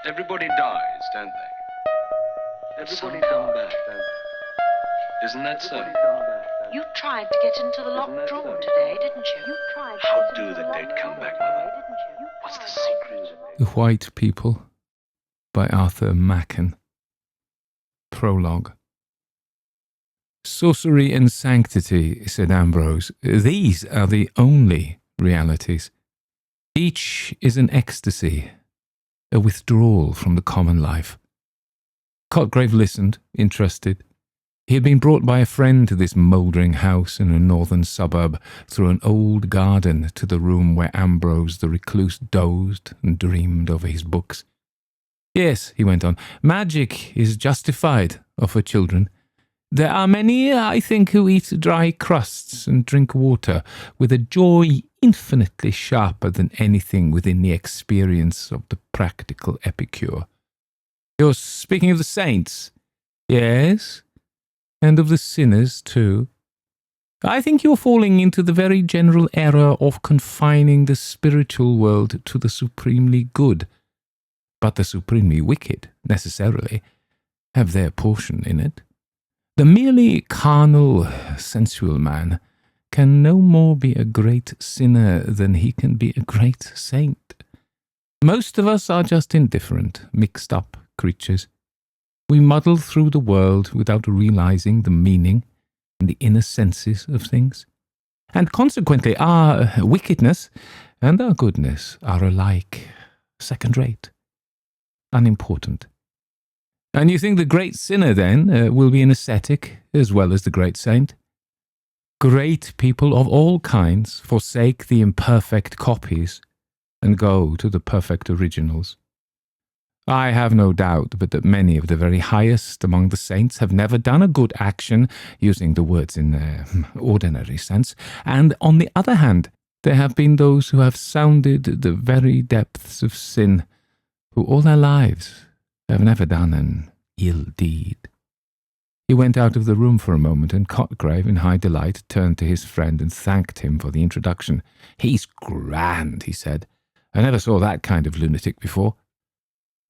Everybody dies, don't they? Everybody come back, don't they? Isn't that so? You tried to get into the locked drawer today, didn't you? How do the dead come back, Mother? What's the secret? The White People by Arthur Machen. Prologue. Sorcery and sanctity, said Ambrose, these are the only realities. Each is an ecstasy, a withdrawal from the common life. Cotgrave listened, interested. He had been brought by a friend to this mouldering house in a northern suburb, through an old garden to the room where Ambrose the recluse dozed and dreamed over his books. Yes, he went on, magic is justified, offer children. There are many, I think, who eat dry crusts and drink water with a joy infinitely sharper than anything within the experience of the practical epicure. You're speaking of the saints? Yes, and of the sinners too. I think you're falling into the very general error of confining the spiritual world to the supremely good. But the supremely wicked, necessarily, have their portion in it. The merely carnal, sensual man can no more be a great sinner than he can be a great saint. Most of us are just indifferent, mixed-up creatures. We muddle through the world without realizing the meaning and the inner senses of things. And consequently, our wickedness and our goodness are alike second-rate, unimportant. And you think the great sinner, then, will be an ascetic as well as the great saint? Great people of all kinds forsake the imperfect copies and go to the perfect originals. I have no doubt but that many of the very highest among the saints have never done a good action, using the words in their ordinary sense, and on the other hand, there have been those who have sounded the very depths of sin, who all their lives have never done an ill deed. He went out of the room for a moment, and Cotgrave, in high delight, turned to his friend and thanked him for the introduction. He's grand, he said. I never saw that kind of lunatic before.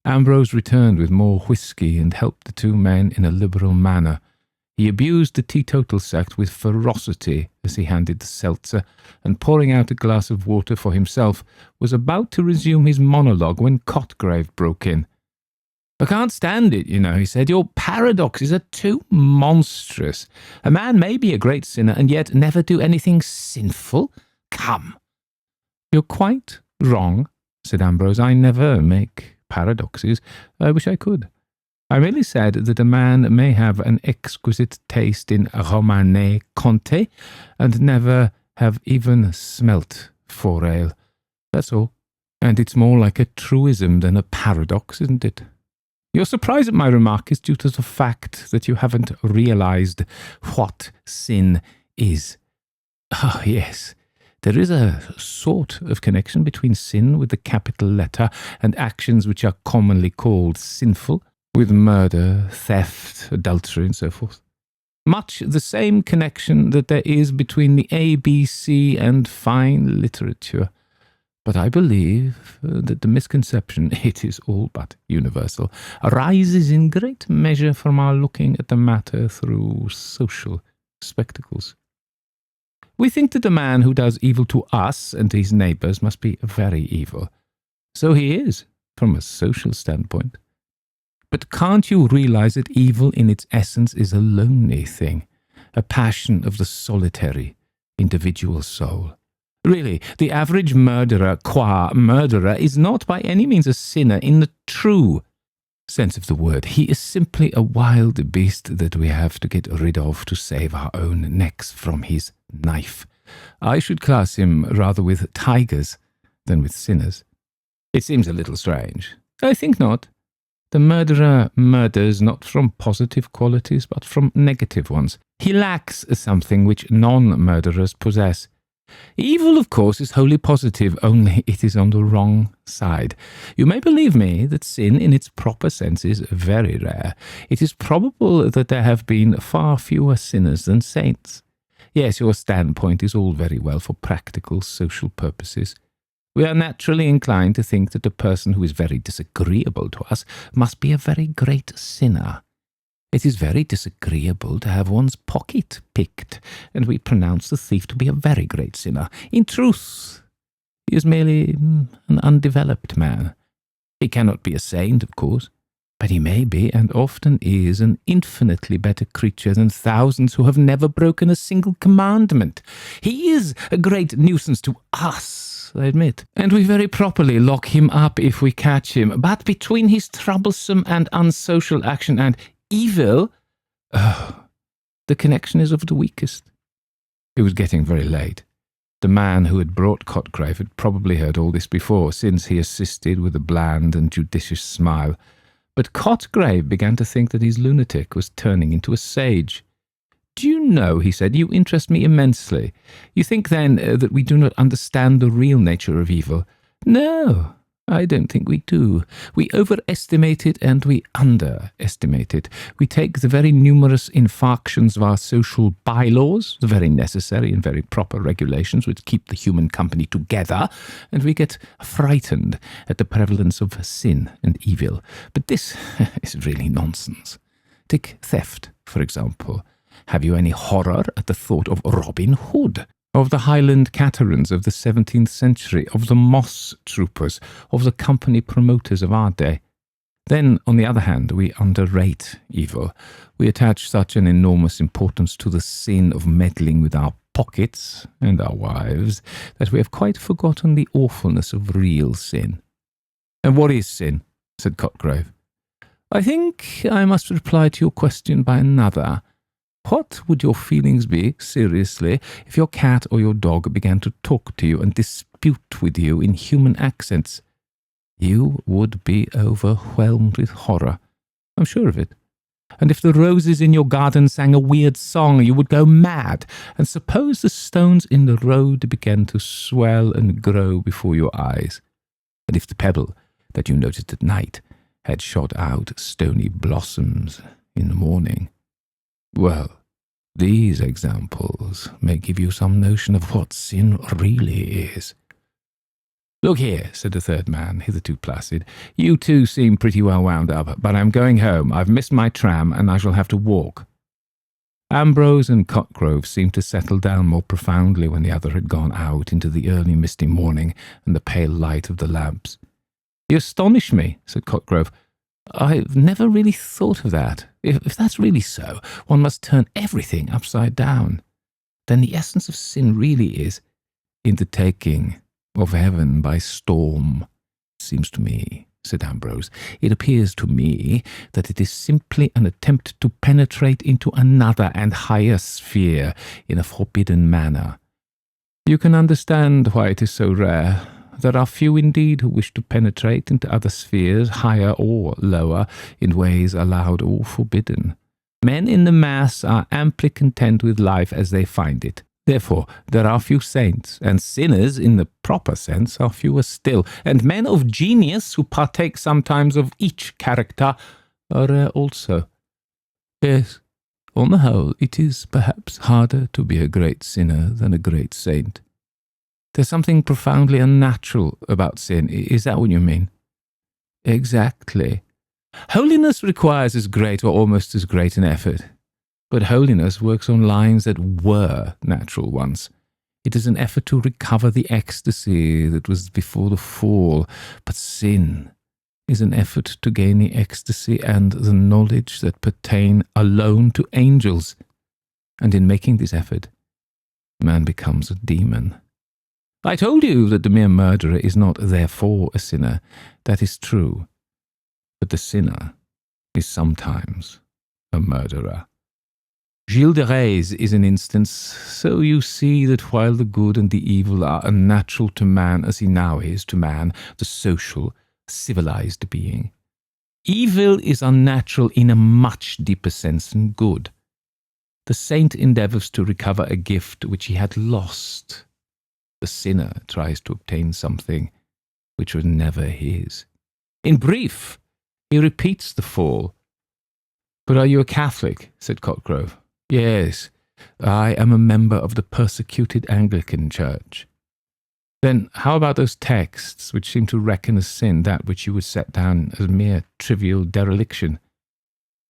Ambrose returned with more whisky and helped the two men in a liberal manner. He abused the teetotal sect with ferocity as he handed the seltzer, and pouring out a glass of water for himself, was about to resume his monologue when Cotgrave broke in. I can't stand it, he said. Your paradoxes are too monstrous. A man may be a great sinner and yet never do anything sinful. Come. You're quite wrong, said Ambrose. I never make paradoxes. I wish I could. I merely said that a man may have an exquisite taste in Romanet Conte and never have even smelt four ale. That's all. And it's more like a truism than a paradox, isn't it? Your surprise at my remark is due to the fact that you haven't realized what sin is. Oh, yes. There is a sort of connection between sin with the capital letter and actions which are commonly called sinful, with murder, theft, adultery, and so forth. Much the same connection that there is between the ABC and fine literature. But I believe that the misconception, it is all but universal, arises in great measure from our looking at the matter through social spectacles. We think that a man who does evil to us and to his neighbours must be very evil. So he is, from a social standpoint. But can't you realize that evil in its essence is a lonely thing, a passion of the solitary, individual soul? Really, the average murderer, qua murderer, is not by any means a sinner in the true sense of the word. He is simply a wild beast that we have to get rid of to save our own necks from his knife. I should class him rather with tigers than with sinners. It seems a little strange. I think not. The murderer murders not from positive qualities, but from negative ones. He lacks something which non-murderers possess. Evil, of course, is wholly positive, only it is on the wrong side. You may believe me that sin in its proper sense is very rare. It is probable that there have been far fewer sinners than saints. Yes, your standpoint is all very well for practical social purposes. We are naturally inclined to think that a person who is very disagreeable to us must be a very great sinner. It is very disagreeable to have one's pocket picked, and we pronounce the thief to be a very great sinner. In truth, he is merely an undeveloped man. He cannot be a saint, of course, but he may be, and often is, an infinitely better creature than thousands who have never broken a single commandment. He is a great nuisance to us, I admit, and we very properly lock him up if we catch him. But between his troublesome and unsocial action and evil, the connection is of the weakest. It was getting very late. The man who had brought Cotgrave had probably heard all this before, since he assisted with a bland and judicious smile. But Cotgrave began to think that his lunatic was turning into a sage. "Do you know," he said, "you interest me immensely. You think, then, that we do not understand the real nature of evil?" "No, I don't think we do. We overestimate it and we underestimate it. We take the very numerous infarctions of our social bylaws, the very necessary and very proper regulations which keep the human company together, and we get frightened at the prevalence of sin and evil. But this is really nonsense. Take theft, for example. Have you any horror at the thought of Robin Hood? Of the Highland Caterans of the 17th century, of the moss troopers, of the company promoters of our day? Then, on the other hand, we underrate evil. We attach such an enormous importance to the sin of meddling with our pockets and our wives that we have quite forgotten the awfulness of real sin." "And what is sin?" said Cotgrave. "I think I must reply to your question by another. What would your feelings be, seriously, if your cat or your dog began to talk to you and dispute with you in human accents? You would be overwhelmed with horror. I'm sure of it. And if the roses in your garden sang a weird song, you would go mad. And suppose the stones in the road began to swell and grow before your eyes. And if the pebble that you noticed at night had shot out stony blossoms in the morning. Well, these examples may give you some notion of what sin really is." "Look here," said the third man, hitherto placid. "You two seem pretty well wound up, but I'm going home. I've missed my tram, and I shall have to walk." Ambrose and Cotgrave seemed to settle down more profoundly when the other had gone out into the early misty morning and the pale light of the lamps. "You astonish me," said Cotgrave. "I've never really thought of that. If that's really so, one must turn everything upside down. Then the essence of sin really is in the taking of heaven by storm. Seems to me," said Ambrose, "it appears to me that it is simply an attempt to penetrate into another and higher sphere in a forbidden manner. You can understand why it is so rare. There are few indeed who wish to penetrate into other spheres, higher or lower, in ways allowed or forbidden. Men in the mass are amply content with life as they find it. Therefore, there are few saints, and sinners in the proper sense are fewer still, and men of genius who partake sometimes of each character are rare also. Yes, on the whole, it is perhaps harder to be a great sinner than a great saint. There's something profoundly unnatural about sin. Is that what you mean?" "Exactly. Holiness requires as great or almost as great an effort. But holiness works on lines that were natural once. It is an effort to recover the ecstasy that was before the fall. But sin is an effort to gain the ecstasy and the knowledge that pertain alone to angels. And in making this effort, man becomes a demon. I told you that the mere murderer is not therefore a sinner. That is true. But the sinner is sometimes a murderer. Gilles de Rais is an instance. So you see that while the good and the evil are unnatural to man as he now is to man, the social, civilized being, evil is unnatural in a much deeper sense than good. The saint endeavours to recover a gift which he had lost. The sinner tries to obtain something which was never his. In brief, he repeats the fall. But are you a Catholic? Said Cotgrave. Yes, I am a member of the persecuted Anglican Church. Then how about those texts which seem to reckon as sin that which you would set down as mere trivial dereliction?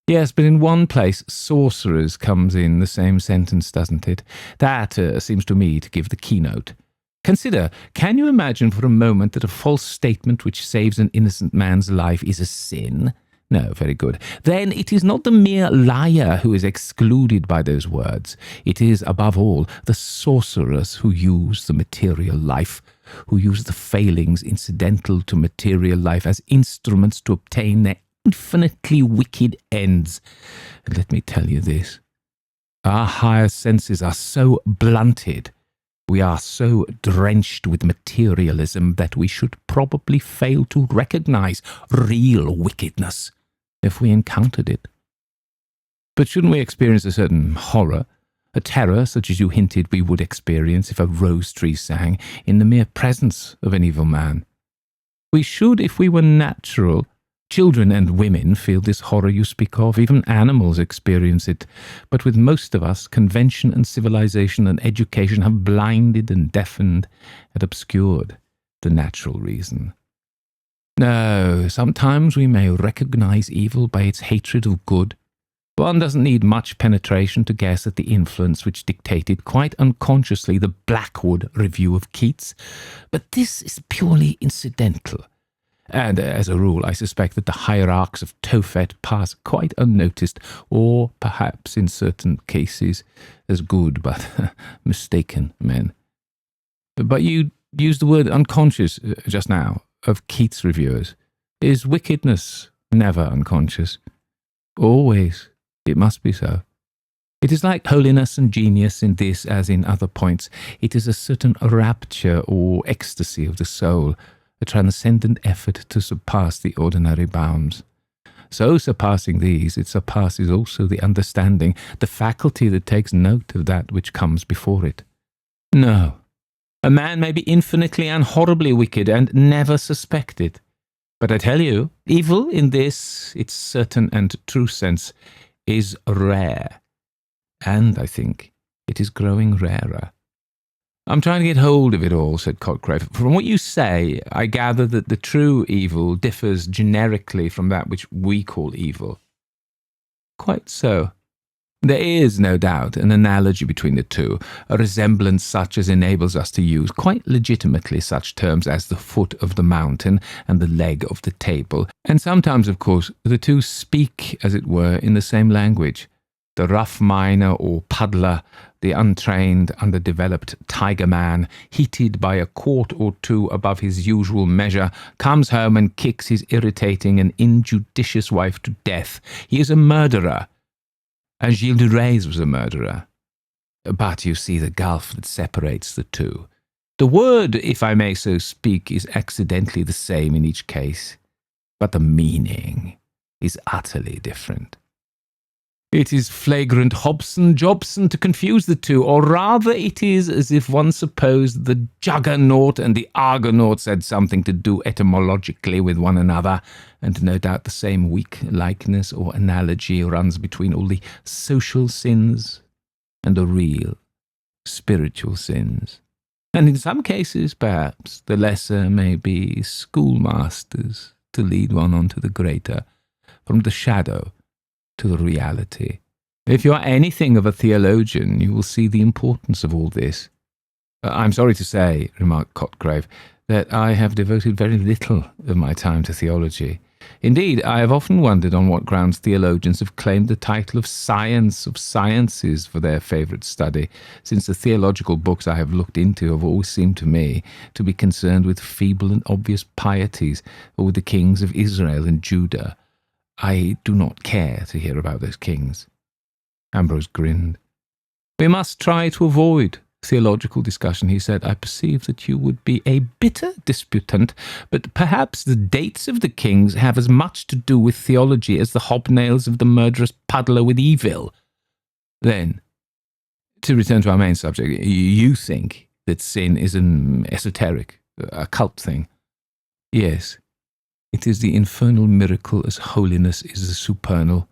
Yes, but in one place, sorcerers comes in the same sentence, doesn't it? That seems to me to give the keynote. Consider, can you imagine for a moment that a false statement which saves an innocent man's life is a sin? No, very good. Then it is not the mere liar who is excluded by those words. It is, above all, the sorcerers who use the material life, who use the failings incidental to material life as instruments to obtain their infinitely wicked ends. And let me tell you this. Our higher senses are so blunted, we are so drenched with materialism that we should probably fail to recognize real wickedness if we encountered it. But shouldn't we experience a certain horror, a terror such as you hinted we would experience if a rose tree sang, in the mere presence of an evil man? We should if we were natural. Children and women feel this horror you speak of, even animals experience it, but with most of us, convention and civilization and education have blinded and deafened and obscured the natural reason. No, sometimes we may recognize evil by its hatred of good. One doesn't need much penetration to guess at the influence which dictated quite unconsciously the Blackwood Review of Keats, but this is purely incidental. And as a rule, I suspect that the hierarchs of Tophet pass quite unnoticed, or perhaps in certain cases as good but mistaken men. But you used the word unconscious just now of Keats' reviewers. Is wickedness never unconscious? Always. It must be so. It is like holiness and genius in this as in other points. It is a certain rapture or ecstasy of the soul, a transcendent effort to surpass the ordinary bounds. So surpassing these, it surpasses also the understanding, the faculty that takes note of that which comes before it. No, a man may be infinitely and horribly wicked and never suspect it. But I tell you, evil in this, its certain and true sense, is rare. And, I think, it is growing rarer. I'm trying to get hold of it all, said Cotgrave. From what you say, I gather that the true evil differs generically from that which we call evil. Quite so. There is, no doubt, an analogy between the two, a resemblance such as enables us to use quite legitimately such terms as the foot of the mountain and the leg of the table, and sometimes, of course, the two speak, as it were, in the same language. The rough miner or puddler, the untrained, underdeveloped tiger man, heated by a quart or two above his usual measure, comes home and kicks his irritating and injudicious wife to death. He is a murderer. And Gilles de Rais was a murderer. But you see the gulf that separates the two. The word, if I may so speak, is accidentally the same in each case, but the meaning is utterly different. It is flagrant Hobson-Jobson to confuse the two, or rather it is as if one supposed the juggernaut and the argonauts had something to do etymologically with one another, and no doubt the same weak likeness or analogy runs between all the social sins and the real spiritual sins. And in some cases, perhaps, the lesser may be schoolmasters to lead one on to the greater, from the shadow to the reality. If you are anything of a theologian, you will see the importance of all this. I'm sorry to say, remarked Cotgrave, that I have devoted very little of my time to theology. Indeed, I have often wondered on what grounds theologians have claimed the title of science of sciences for their favourite study, since the theological books I have looked into have always seemed to me to be concerned with feeble and obvious pieties, or with the kings of Israel and Judah. I do not care to hear about those kings. Ambrose grinned. We must try to avoid theological discussion, he said. I perceive that you would be a bitter disputant, but perhaps the dates of the kings have as much to do with theology as the hobnails of the murderous puddler with evil. Then, to return to our main subject, you think that sin is an esoteric, occult thing? Yes. It is the infernal miracle as holiness is the supernal.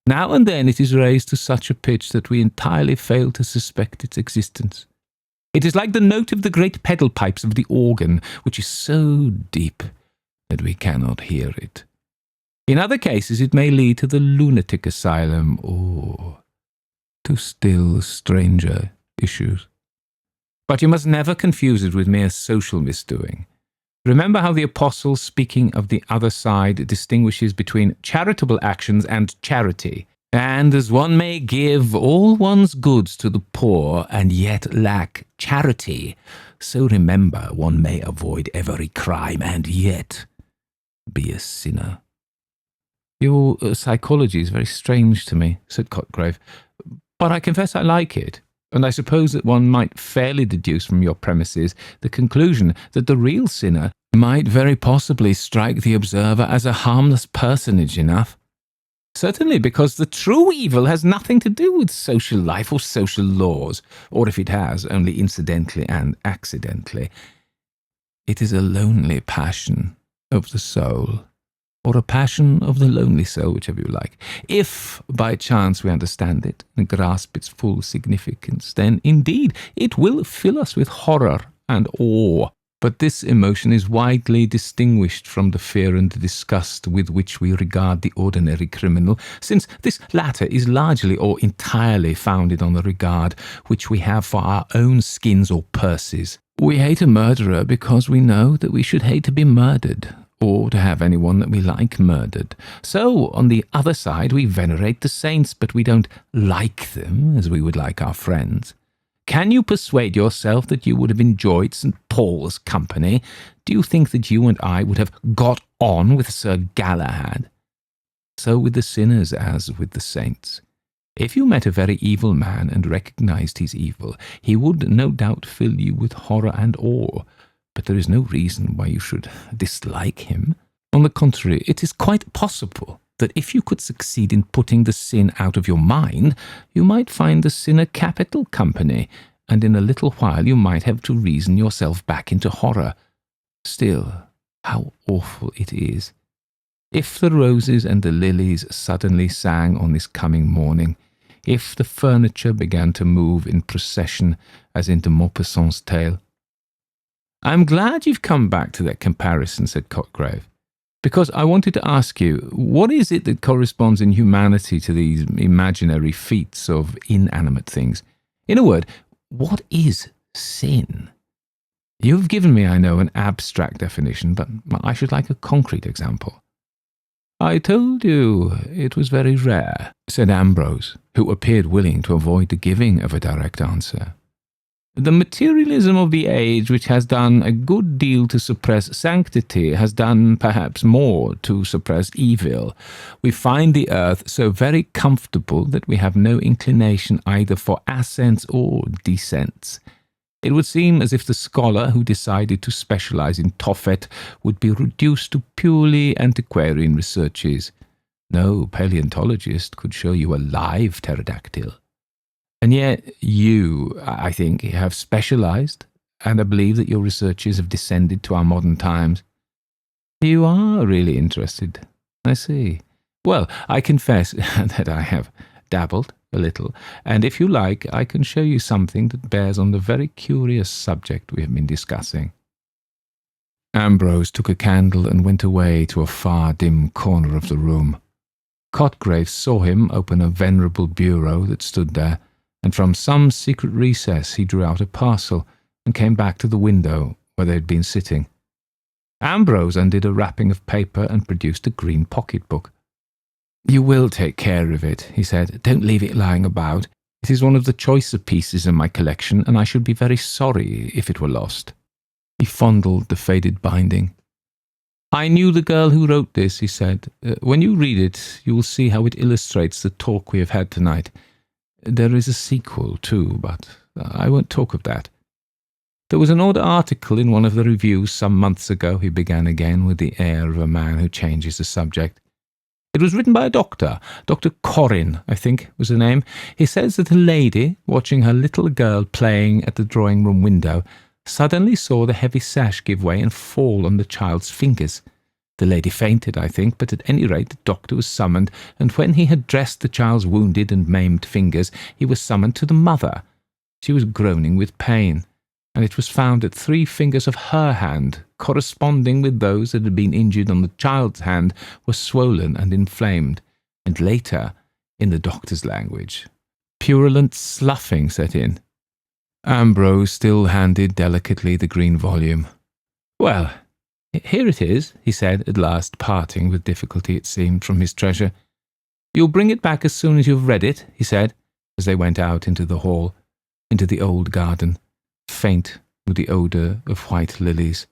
Now and then it is raised to such a pitch that we entirely fail to suspect its existence. It is like the note of the great pedal pipes of the organ, which is so deep that we cannot hear it. In other cases, it may lead to the lunatic asylum or to still stranger issues. But you must never confuse it with mere social misdoing. Remember how the Apostle, speaking of the other side, distinguishes between charitable actions and charity. And as one may give all one's goods to the poor and yet lack charity, so remember one may avoid every crime and yet be a sinner. Your psychology is very strange to me, said Cotgrave, but I confess I like it, and I suppose that one might fairly deduce from your premises the conclusion that the real sinner might very possibly strike the observer as a harmless personage enough. Certainly, because the true evil has nothing to do with social life or social laws, or if it has, only incidentally and accidentally. It is a lonely passion of the soul, or a passion of the lonely soul, whichever you like. If, by chance, we understand it and grasp its full significance, then, indeed, it will fill us with horror and awe. But this emotion is widely distinguished from the fear and disgust with which we regard the ordinary criminal, since this latter is largely or entirely founded on the regard which we have for our own skins or purses. We hate a murderer because we know that we should hate to be murdered, or to have anyone that we like murdered. So, on the other side, we venerate the saints, but we don't like them as we would like our friends. Can you persuade yourself that you would have enjoyed St. Paul's company? Do you think that you and I would have got on with Sir Galahad? So with the sinners as with the saints. If you met a very evil man and recognized his evil, he would no doubt fill you with horror and awe, but there is no reason why you should dislike him. On the contrary, it is quite possible that if you could succeed in putting the sin out of your mind, you might find the sinner capital company, and in a little while you might have to reason yourself back into horror. Still, how awful it is. If the roses and the lilies suddenly sang on this coming morning, if the furniture began to move in procession as in de Maupassant's tale. "I'm glad you've come back to that comparison," said Cotgrave, "because I wanted to ask you, what is it that corresponds in humanity to these imaginary feats of inanimate things? In a word, what is sin? You have given me, I know, an abstract definition, but I should like a concrete example." "I told you it was very rare," said Ambrose, who appeared willing to avoid the giving of a direct answer. "The materialism of the age, which has done a good deal to suppress sanctity, has done perhaps more to suppress evil. We find the earth so very comfortable that we have no inclination either for ascents or descents. It would seem as if the scholar who decided to specialize in Tophet would be reduced to purely antiquarian researches. No paleontologist could show you a live pterodactyl. And yet you, I think, have specialized, and I believe that your researches have descended to our modern times. You are really interested. I see. Well, I confess that I have dabbled a little, and if you like, I can show you something that bears on the very curious subject we have been discussing." Ambrose took a candle and went away to a far dim corner of the room. Cotgrave saw him open a venerable bureau that stood there, and from some secret recess he drew out a parcel and came back to the window where they had been sitting. Ambrose undid a wrapping of paper and produced a green pocket-book. "You will take care of it," he said. "Don't leave it lying about. It is one of the choicer pieces in my collection, and I should be very sorry if it were lost." He fondled the faded binding. "I knew the girl who wrote this," he said. "When you read it, you will see how it illustrates the talk we have had tonight. There is a sequel, too, but I won't talk of that. There was an odd article in one of the reviews some months ago," he began again with the air of a man who changes the subject. "It was written by a doctor. Dr. Corrin, I think, was the name. He says that a lady, watching her little girl playing at the drawing-room window, suddenly saw the heavy sash give way and fall on the child's fingers. The lady fainted, I think, but at any rate the doctor was summoned, and when he had dressed the child's wounded and maimed fingers, he was summoned to the mother. She was groaning with pain. and it was found that 3 fingers of her hand, corresponding with those that had been injured on the child's hand, were swollen and inflamed, and later, in the doctor's language, purulent sloughing set in. Ambrose still handed delicately the green volume. "Well, here it is," he said at last, parting with difficulty, it seemed, from his treasure. "You'll bring it back as soon as you've read it," he said, as they went out into the hall, into the old garden, faint with the odour of white lilies.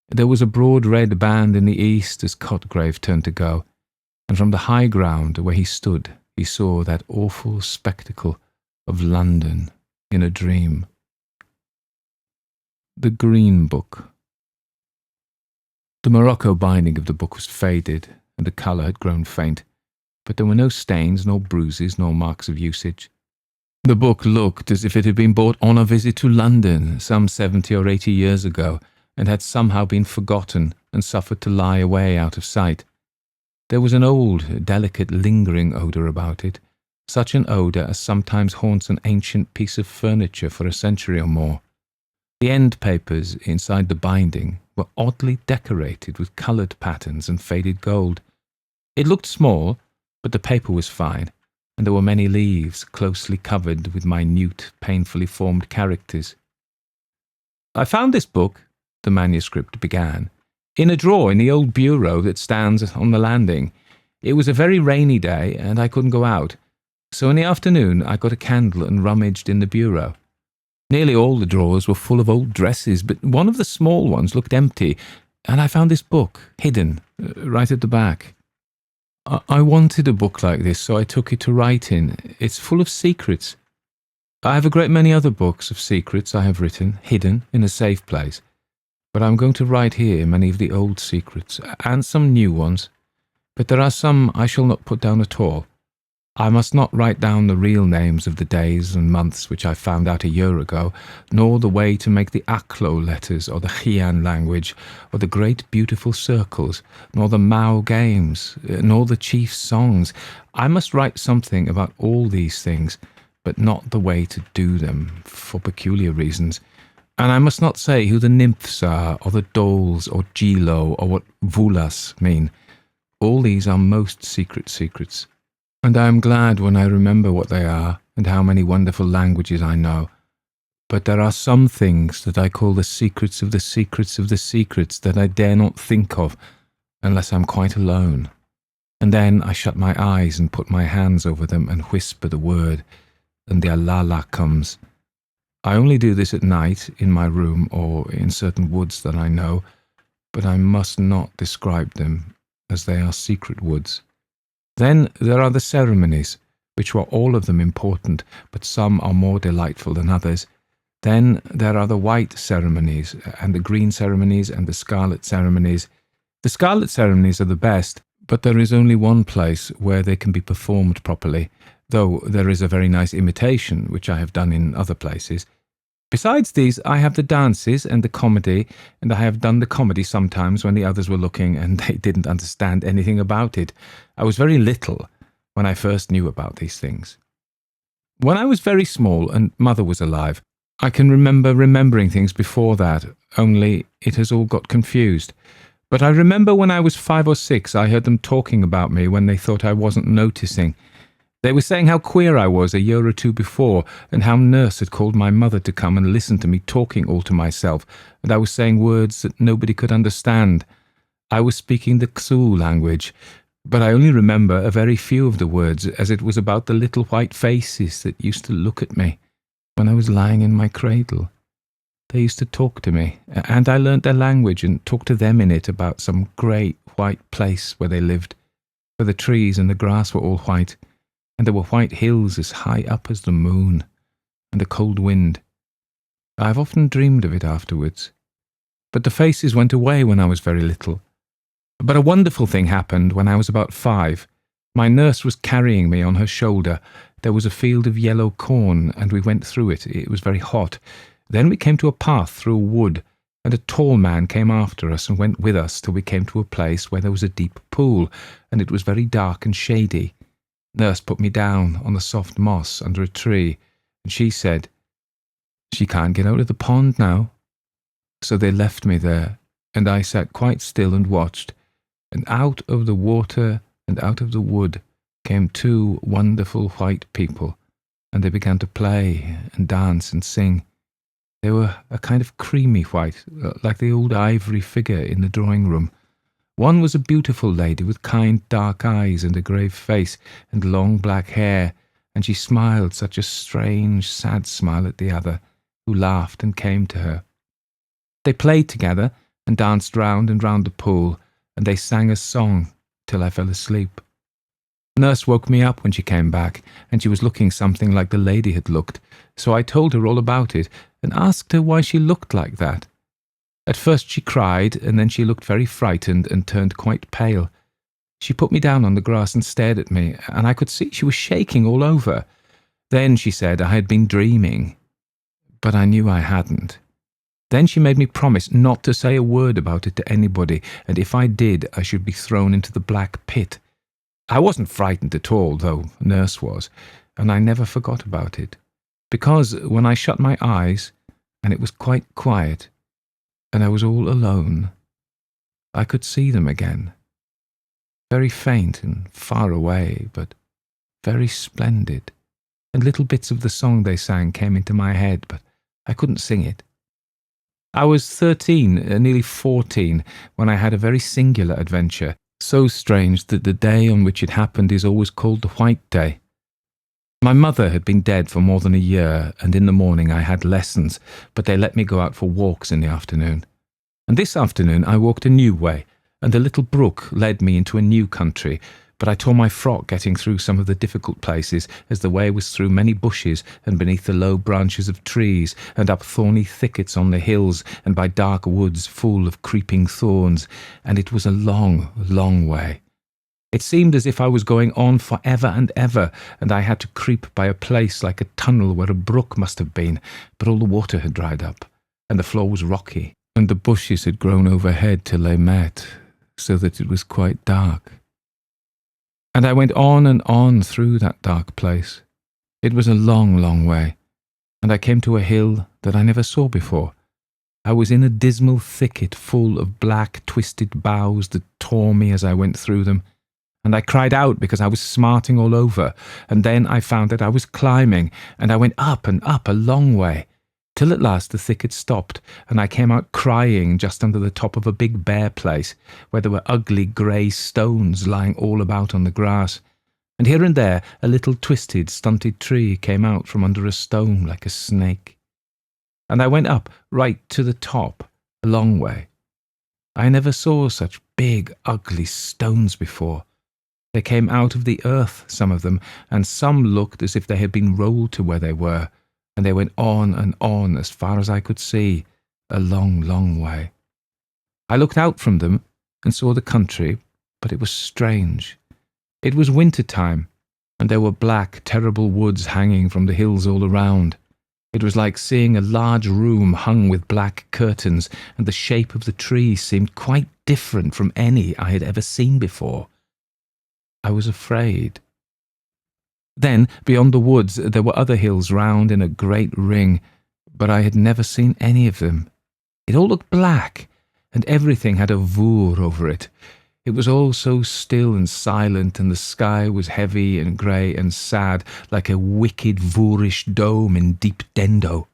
There was a broad red band in the east as Cotgrave turned to go, and from the high ground where he stood he saw that awful spectacle of London in a dream. The Green Book. The morocco binding of the book was faded, and the colour had grown faint, but there were no stains, nor bruises, nor marks of usage. The book looked as if it had been bought on a visit to London some 70 or 80 years ago, and had somehow been forgotten and suffered to lie away out of sight. There was an old, delicate, lingering odour about it, such an odour as sometimes haunts an ancient piece of furniture for a century or more. The end papers inside the binding were oddly decorated with coloured patterns and faded gold. It looked small, but the paper was fine, and there were many leaves closely covered with minute, painfully formed characters. "I found this book," the manuscript began, "in a drawer in the old bureau that stands on the landing. It was a very rainy day, and I couldn't go out, so in the afternoon I got a candle and rummaged in the bureau. Nearly all the drawers were full of old dresses, but one of the small ones looked empty, and I found this book, hidden, right at the back. I wanted a book like this, so I took it to write in. It's full of secrets. I have a great many other books of secrets I have written, hidden in a safe place, but I'm going to write here many of the old secrets, and some new ones, but there are some I shall not put down at all. I must not write down the real names of the days and months which I found out a year ago, nor the way to make the Aklo letters, or the Khian language, or the great beautiful circles, nor the Mao games, nor the chief's songs. I must write something about all these things, but not the way to do them, for peculiar reasons. And I must not say who the nymphs are, or the dolls, or Gilo, or what vulas mean. All these are most secret secrets. And I am glad when I remember what they are, and how many wonderful languages I know. But there are some things that I call the secrets of the secrets of the secrets that I dare not think of, unless I'm quite alone. And then I shut my eyes and put my hands over them and whisper the word, and the alala comes. I only do this at night, in my room, or in certain woods that I know, but I must not describe them, as they are secret woods. Then there are the ceremonies, which were all of them important, but some are more delightful than others. Then there are the white ceremonies, and the green ceremonies, and the scarlet ceremonies. The scarlet ceremonies are the best, but there is only one place where they can be performed properly, though there is a very nice imitation, which I have done in other places. Besides these, I have the dances and the comedy, and I have done the comedy sometimes when the others were looking and they didn't understand anything about it. I was very little when I first knew about these things. When I was very small and Mother was alive, I can remember remembering things before that, only it has all got confused. But I remember when I was 5 or 6, I heard them talking about me when they thought I wasn't noticing. They were saying how queer I was a year or 2 before, and how Nurse had called my mother to come and listen to me talking all to myself, and I was saying words that nobody could understand. I was speaking the Xul language, but I only remember a very few of the words, as it was about the little white faces that used to look at me when I was lying in my cradle. They used to talk to me, and I learnt their language and talked to them in it about some great white place where they lived, where the trees and the grass were all white, and there were white hills as high up as the moon, and a cold wind. I have often dreamed of it afterwards. But the faces went away when I was very little. But a wonderful thing happened when I was about 5. My nurse was carrying me on her shoulder. There was a field of yellow corn, and we went through it. It was very hot. Then we came to a path through a wood, and a tall man came after us and went with us till we came to a place where there was a deep pool, and it was very dark and shady. Nurse put me down on the soft moss under a tree, and she said, She can't get out of the pond now. So they left me there, and I sat quite still and watched, and out of the water and out of the wood came two wonderful white people, and they began to play and dance and sing. They were a kind of creamy white, like the old ivory figure in the drawing room. One was a beautiful lady with kind dark eyes and a grave face and long black hair, and she smiled such a strange, sad smile at the other, who laughed and came to her. They played together and danced round and round the pool, and they sang a song till I fell asleep. Nurse woke me up when she came back, and she was looking something like the lady had looked, so I told her all about it and asked her why she looked like that. At first she cried, and then she looked very frightened and turned quite pale. She put me down on the grass and stared at me, and I could see she was shaking all over. Then she said I had been dreaming, but I knew I hadn't. Then she made me promise not to say a word about it to anybody, and if I did, I should be thrown into the black pit. I wasn't frightened at all, though Nurse was, and I never forgot about it, because when I shut my eyes, and it was quite quiet, and I was all alone, I could see them again. Very faint and far away, but very splendid, and little bits of the song they sang came into my head, but I couldn't sing it. I was 13, nearly 14, when I had a very singular adventure, so strange that the day on which it happened is always called the White Day. My mother had been dead for more than a year, and in the morning I had lessons, but they let me go out for walks in the afternoon. And this afternoon I walked a new way, and a little brook led me into a new country, but I tore my frock getting through some of the difficult places, as the way was through many bushes and beneath the low branches of trees, and up thorny thickets on the hills, and by dark woods full of creeping thorns, and it was a long, long way. It seemed as if I was going on for ever and ever, and I had to creep by a place like a tunnel where a brook must have been, but all the water had dried up, and the floor was rocky, and the bushes had grown overhead till they met, so that it was quite dark. And I went on and on through that dark place. It was a long, long way, and I came to a hill that I never saw before. I was in a dismal thicket full of black, twisted boughs that tore me as I went through them, and I cried out because I was smarting all over, and then I found that I was climbing, and I went up and up a long way, till at last the thicket stopped, and I came out crying just under the top of a big bare place, where there were ugly grey stones lying all about on the grass, and here and there a little twisted, stunted tree came out from under a stone like a snake. And I went up right to the top, a long way. I never saw such big, ugly stones before. They came out of the earth, some of them, and some looked as if they had been rolled to where they were, and they went on and on as far as I could see, a long, long way. I looked out from them and saw the country, but it was strange. It was winter time, and there were black, terrible woods hanging from the hills all around. It was like seeing a large room hung with black curtains, and the shape of the trees seemed quite different from any I had ever seen before. I was afraid. Then, beyond the woods, there were other hills round in a great ring, but I had never seen any of them. It all looked black, and everything had a vour over it. It was all so still and silent, and the sky was heavy and grey and sad, like a wicked vourish dome in deep Dendo.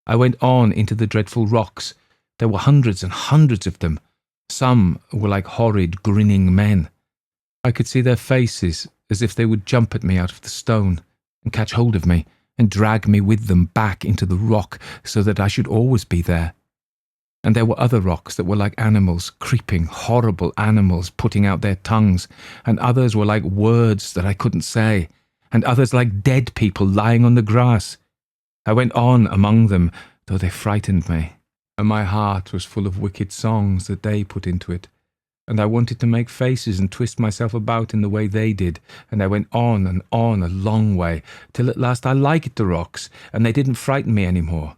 I went on into the dreadful rocks. There were hundreds and hundreds of them. Some were like horrid, grinning men. I could see their faces, as if they would jump at me out of the stone, and catch hold of me, and drag me with them back into the rock, so that I should always be there. And there were other rocks that were like animals, creeping, horrible animals, putting out their tongues, and others were like words that I couldn't say, and others like dead people lying on the grass. I went on among them, though they frightened me, and my heart was full of wicked songs that they put into it, and I wanted to make faces and twist myself about in the way they did, and I went on and on a long way, till at last I liked the rocks, and they didn't frighten me any more.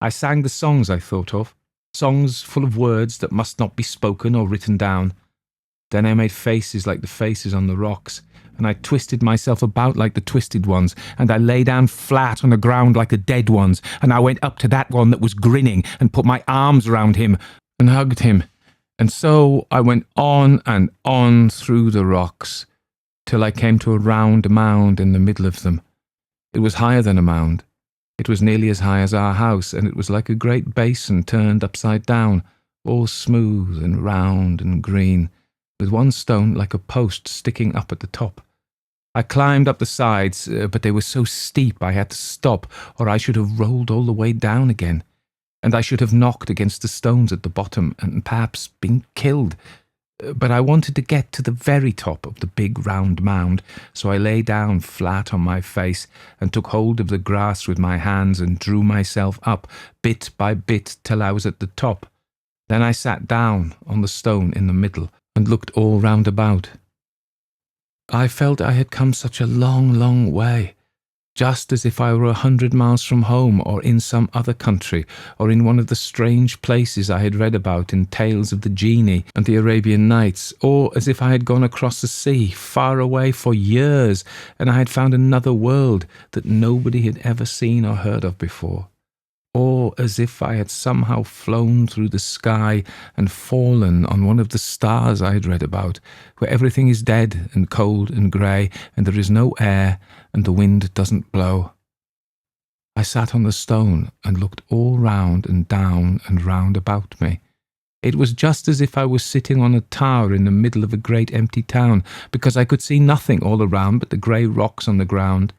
I sang the songs I thought of, songs full of words that must not be spoken or written down. Then I made faces like the faces on the rocks, and I twisted myself about like the twisted ones, and I lay down flat on the ground like the dead ones, and I went up to that one that was grinning and put my arms around him and hugged him. And so I went on and on through the rocks, till I came to a round mound in the middle of them. It was higher than a mound. It was nearly as high as our house, and it was like a great basin turned upside down, all smooth and round and green, with one stone like a post sticking up at the top. I climbed up the sides, but they were so steep I had to stop, or I should have rolled all the way down again, and I should have knocked against the stones at the bottom and perhaps been killed. But I wanted to get to the very top of the big round mound, so I lay down flat on my face and took hold of the grass with my hands and drew myself up bit by bit till I was at the top. Then I sat down on the stone in the middle and looked all round about. I felt I had come such a long, long way, just as if I were 100 miles from home, or in some other country, or in one of the strange places I had read about in tales of the genie and the Arabian Nights, or as if I had gone across the sea, far away for years, and I had found another world that nobody had ever seen or heard of before, or as if I had somehow flown through the sky and fallen on one of the stars I had read about, where everything is dead and cold and grey, and there is no air, and the wind doesn't blow. I sat on the stone and looked all round and down and round about me. It was just as if I was sitting on a tower in the middle of a great empty town, because I could see nothing all around but the grey rocks on the ground.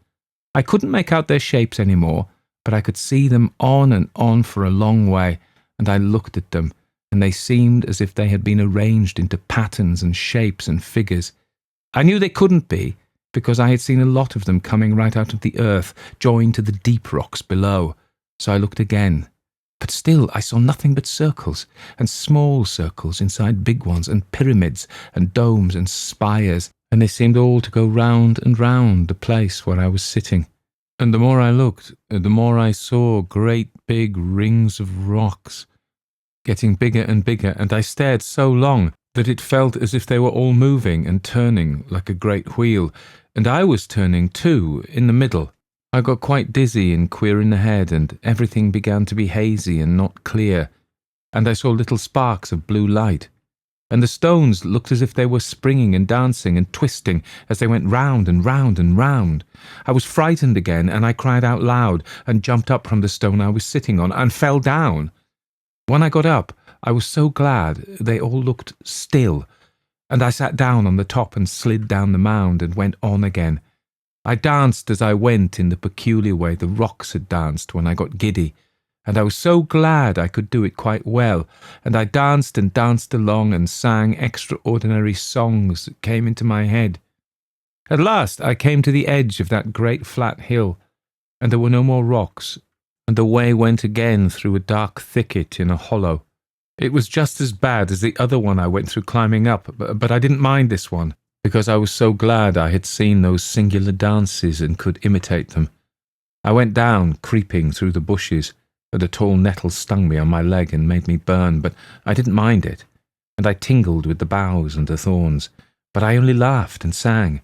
I couldn't make out their shapes any more, but I could see them on and on for a long way, and I looked at them, and they seemed as if they had been arranged into patterns and shapes and figures. I knew they couldn't be, because I had seen a lot of them coming right out of the earth, joined to the deep rocks below. So I looked again, but still I saw nothing but circles, and small circles inside big ones, and pyramids, and domes, and spires, and they seemed all to go round and round the place where I was sitting. And the more I looked, the more I saw great big rings of rocks, getting bigger and bigger, and I stared so long that it felt as if they were all moving and turning like a great wheel, and I was turning too, in the middle. I got quite dizzy and queer in the head, and everything began to be hazy and not clear, and I saw little sparks of blue light, and the stones looked as if they were springing and dancing and twisting as they went round and round and round. I was frightened again, and I cried out loud and jumped up from the stone I was sitting on and fell down. When I got up, I was so glad they all looked still, and I sat down on the top and slid down the mound and went on again. I danced as I went in the peculiar way the rocks had danced when I got giddy, and I was so glad I could do it quite well, and I danced and danced along and sang extraordinary songs that came into my head. At last I came to the edge of that great flat hill, and there were no more rocks, and the way went again through a dark thicket in a hollow. It was just as bad as the other one I went through climbing up, but I didn't mind this one, because I was so glad I had seen those singular dances and could imitate them. I went down, creeping through the bushes, and a tall nettle stung me on my leg and made me burn, but I didn't mind it, and I tingled with the boughs and the thorns, but I only laughed and sang.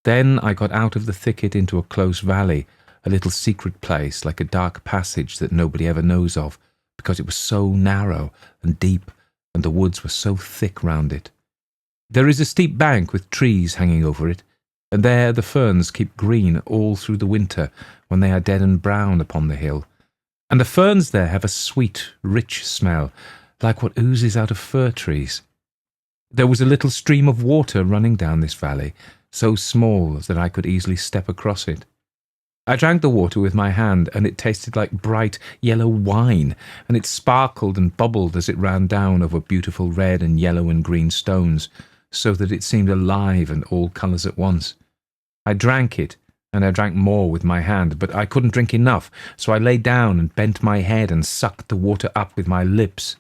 Then I got out of the thicket into a close valley, a little secret place like a dark passage that nobody ever knows of, because it was so narrow and deep, and the woods were so thick round it. There is a steep bank with trees hanging over it, and there the ferns keep green all through the winter when they are dead and brown upon the hill, and the ferns there have a sweet, rich smell, like what oozes out of fir trees. There was a little stream of water running down this valley, so small that I could easily step across it. I drank the water with my hand, and it tasted like bright yellow wine, and it sparkled and bubbled as it ran down over beautiful red and yellow and green stones, so that it seemed alive and all colours at once. I drank it, and I drank more with my hand, but I couldn't drink enough, so I lay down and bent my head and sucked the water up with my lips.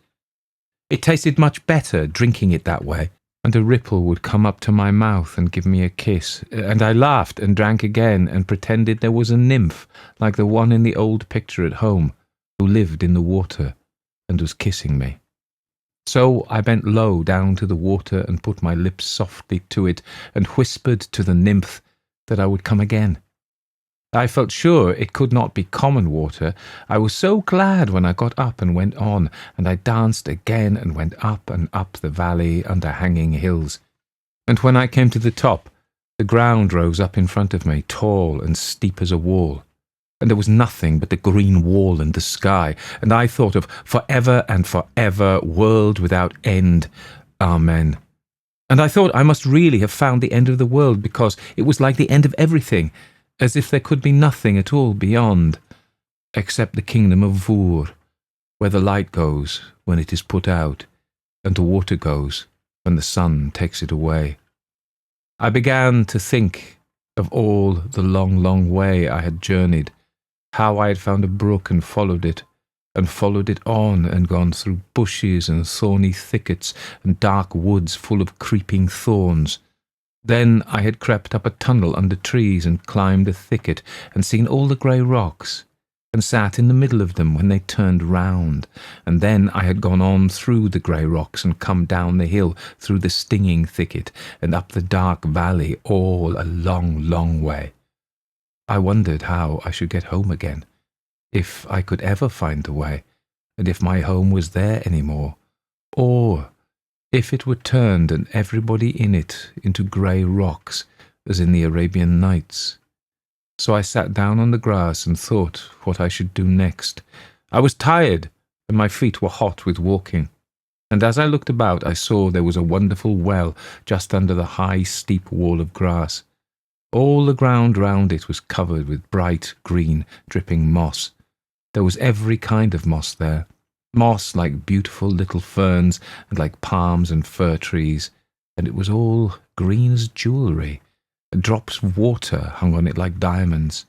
It tasted much better drinking it that way, and a ripple would come up to my mouth and give me a kiss, and I laughed and drank again and pretended there was a nymph, like the one in the old picture at home, who lived in the water and was kissing me. So I bent low down to the water and put my lips softly to it and whispered to the nymph that I would come again. I felt sure it could not be common water. I was so glad when I got up and went on, and I danced again and went up and up the valley under hanging hills. And when I came to the top, the ground rose up in front of me, tall and steep as a wall. And there was nothing but the green wall and the sky, and I thought of forever and forever, world without end. Amen. And I thought I must really have found the end of the world, because it was like the end of everything, as if there could be nothing at all beyond, except the kingdom of Vur, where the light goes when it is put out, and the water goes when the sun takes it away. I began to think of all the long, long way I had journeyed, how I had found a brook and followed it on and gone through bushes and thorny thickets and dark woods full of creeping thorns. Then I had crept up a tunnel under trees and climbed a thicket and seen all the grey rocks, and sat in the middle of them when they turned round, and then I had gone on through the grey rocks and come down the hill through the stinging thicket and up the dark valley, all a long, long way. I wondered how I should get home again, if I could ever find the way, and if my home was there any more, or if it were turned and everybody in it into grey rocks, as in the Arabian Nights. So I sat down on the grass and thought what I should do next. I was tired, and my feet were hot with walking, and as I looked about I saw there was a wonderful well just under the high, steep wall of grass. All the ground round it was covered with bright, green, dripping moss. There was every kind of moss there, moss like beautiful little ferns and like palms and fir trees, and it was all green as jewellery. Drops of water hung on it like diamonds,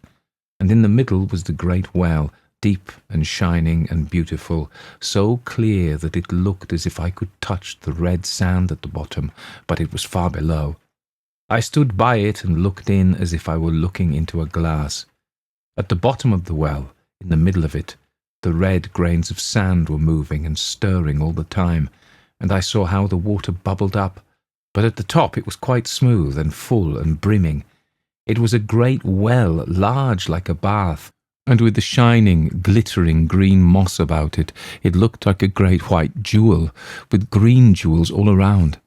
and in the middle was the great well, deep and shining and beautiful, so clear that it looked as if I could touch the red sand at the bottom, but it was far below. I stood by it and looked in as if I were looking into a glass. At the bottom of the well, in the middle of it, the red grains of sand were moving and stirring all the time, and I saw how the water bubbled up, but at the top it was quite smooth and full and brimming. It was a great well, large like a bath, and with the shining, glittering green moss about it, it looked like a great white jewel, with green jewels all around.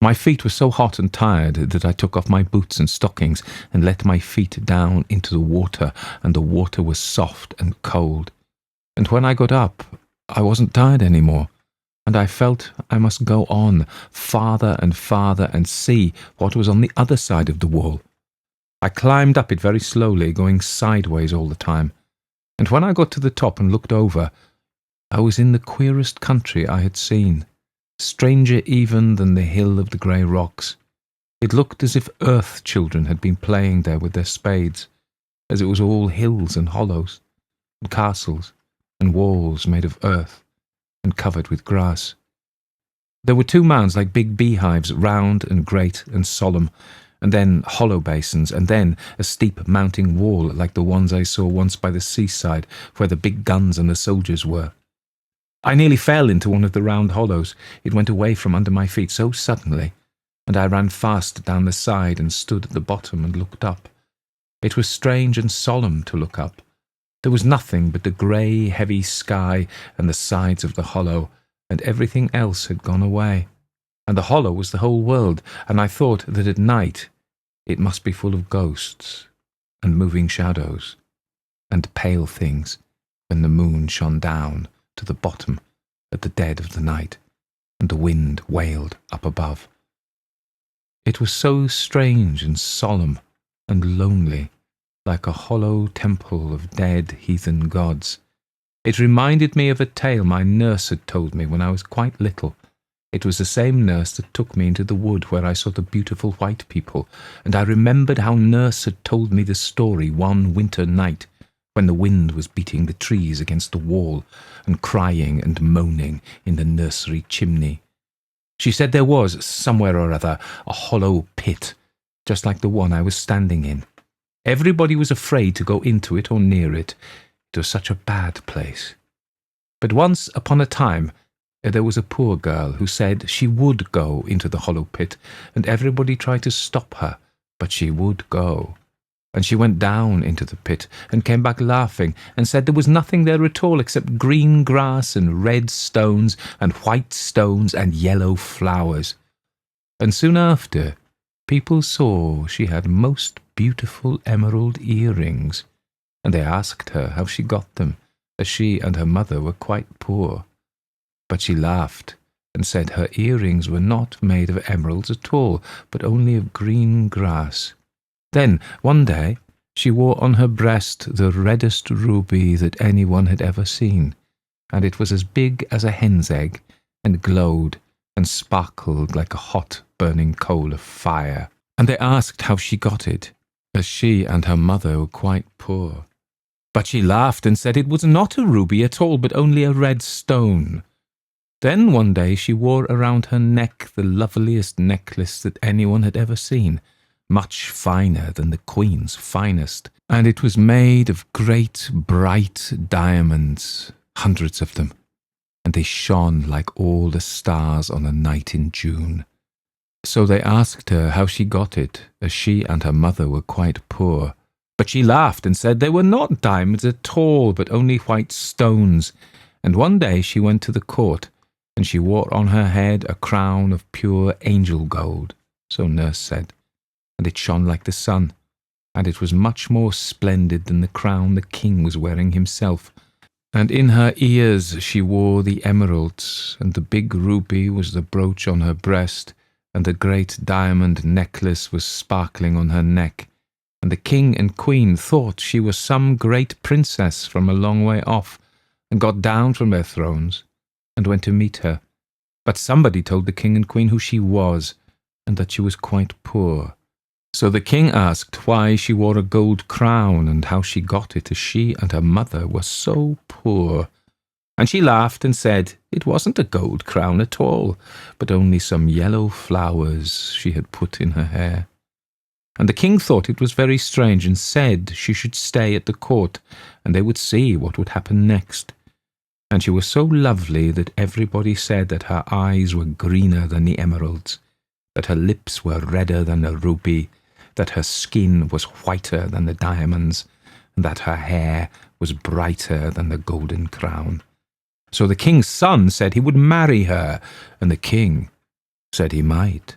My feet were so hot and tired that I took off my boots and stockings and let my feet down into the water, and the water was soft and cold. And when I got up, I wasn't tired any more, and I felt I must go on, farther and farther, and see what was on the other side of the wall. I climbed up it very slowly, going sideways all the time, and when I got to the top and looked over, I was in the queerest country I had seen, stranger even than the hill of the grey rocks. It looked as if earth children had been playing there with their spades, as it was all hills and hollows, and castles, and walls made of earth, and covered with grass. There were two mounds like big beehives, round and great and solemn, and then hollow basins, and then a steep mounting wall like the ones I saw once by the seaside, where the big guns and the soldiers were. I nearly fell into one of the round hollows. It went away from under my feet so suddenly, and I ran fast down the side and stood at the bottom and looked up. It was strange and solemn to look up. There was nothing but the grey, heavy sky and the sides of the hollow, and everything else had gone away. And the hollow was the whole world, and I thought that at night it must be full of ghosts and moving shadows and pale things when the moon shone down to the bottom at the dead of the night, and the wind wailed up above. It was so strange and solemn and lonely, like a hollow temple of dead heathen gods. It reminded me of a tale my nurse had told me when I was quite little. It was the same nurse that took me into the wood where I saw the beautiful white people, and I remembered how nurse had told me the story one winter night, when the wind was beating the trees against the wall and crying and moaning in the nursery chimney. She said there was, somewhere or other, a hollow pit, just like the one I was standing in. Everybody was afraid to go into it or near it. It was such a bad place. But once upon a time There was a poor girl who said she would go into the hollow pit, and everybody tried to stop her, but she would go. And she went down into the pit and came back laughing and said there was nothing there at all except green grass and red stones and white stones and yellow flowers. And soon after, people saw she had most beautiful emerald earrings, and they asked her how she got them, as she and her mother were quite poor. But she laughed and said her earrings were not made of emeralds at all, but only of green grass. Then, one day, she wore on her breast the reddest ruby that anyone had ever seen, and it was as big as a hen's egg, and glowed and sparkled like a hot burning coal of fire. And they asked how she got it, as she and her mother were quite poor. But she laughed and said it was not a ruby at all, but only a red stone. Then one day she wore around her neck the loveliest necklace that anyone had ever seen, much finer than the Queen's finest, and it was made of great bright diamonds, hundreds of them, and they shone like all the stars on a night in June. So they asked her how she got it, as she and her mother were quite poor. But she laughed and said they were not diamonds at all, but only white stones. And one day she went to the court, and she wore on her head a crown of pure angel gold, so nurse said, and it shone like the sun, and it was much more splendid than the crown the king was wearing himself. And in her ears she wore the emeralds, and the big ruby was the brooch on her breast, and the great diamond necklace was sparkling on her neck. And the king and queen thought she was some great princess from a long way off, and got down from their thrones, and went to meet her. But somebody told the king and queen who she was, and that she was quite poor. So the king asked why she wore a gold crown, and how she got it, as she and her mother were so poor. And she laughed and said it wasn't a gold crown at all, but only some yellow flowers she had put in her hair. And the king thought it was very strange, and said she should stay at the court, and they would see what would happen next. And she was so lovely that everybody said that her eyes were greener than the emeralds, that her lips were redder than the ruby, that her skin was whiter than the diamonds, and that her hair was brighter than the golden crown. So the king's son said he would marry her, and the king said he might.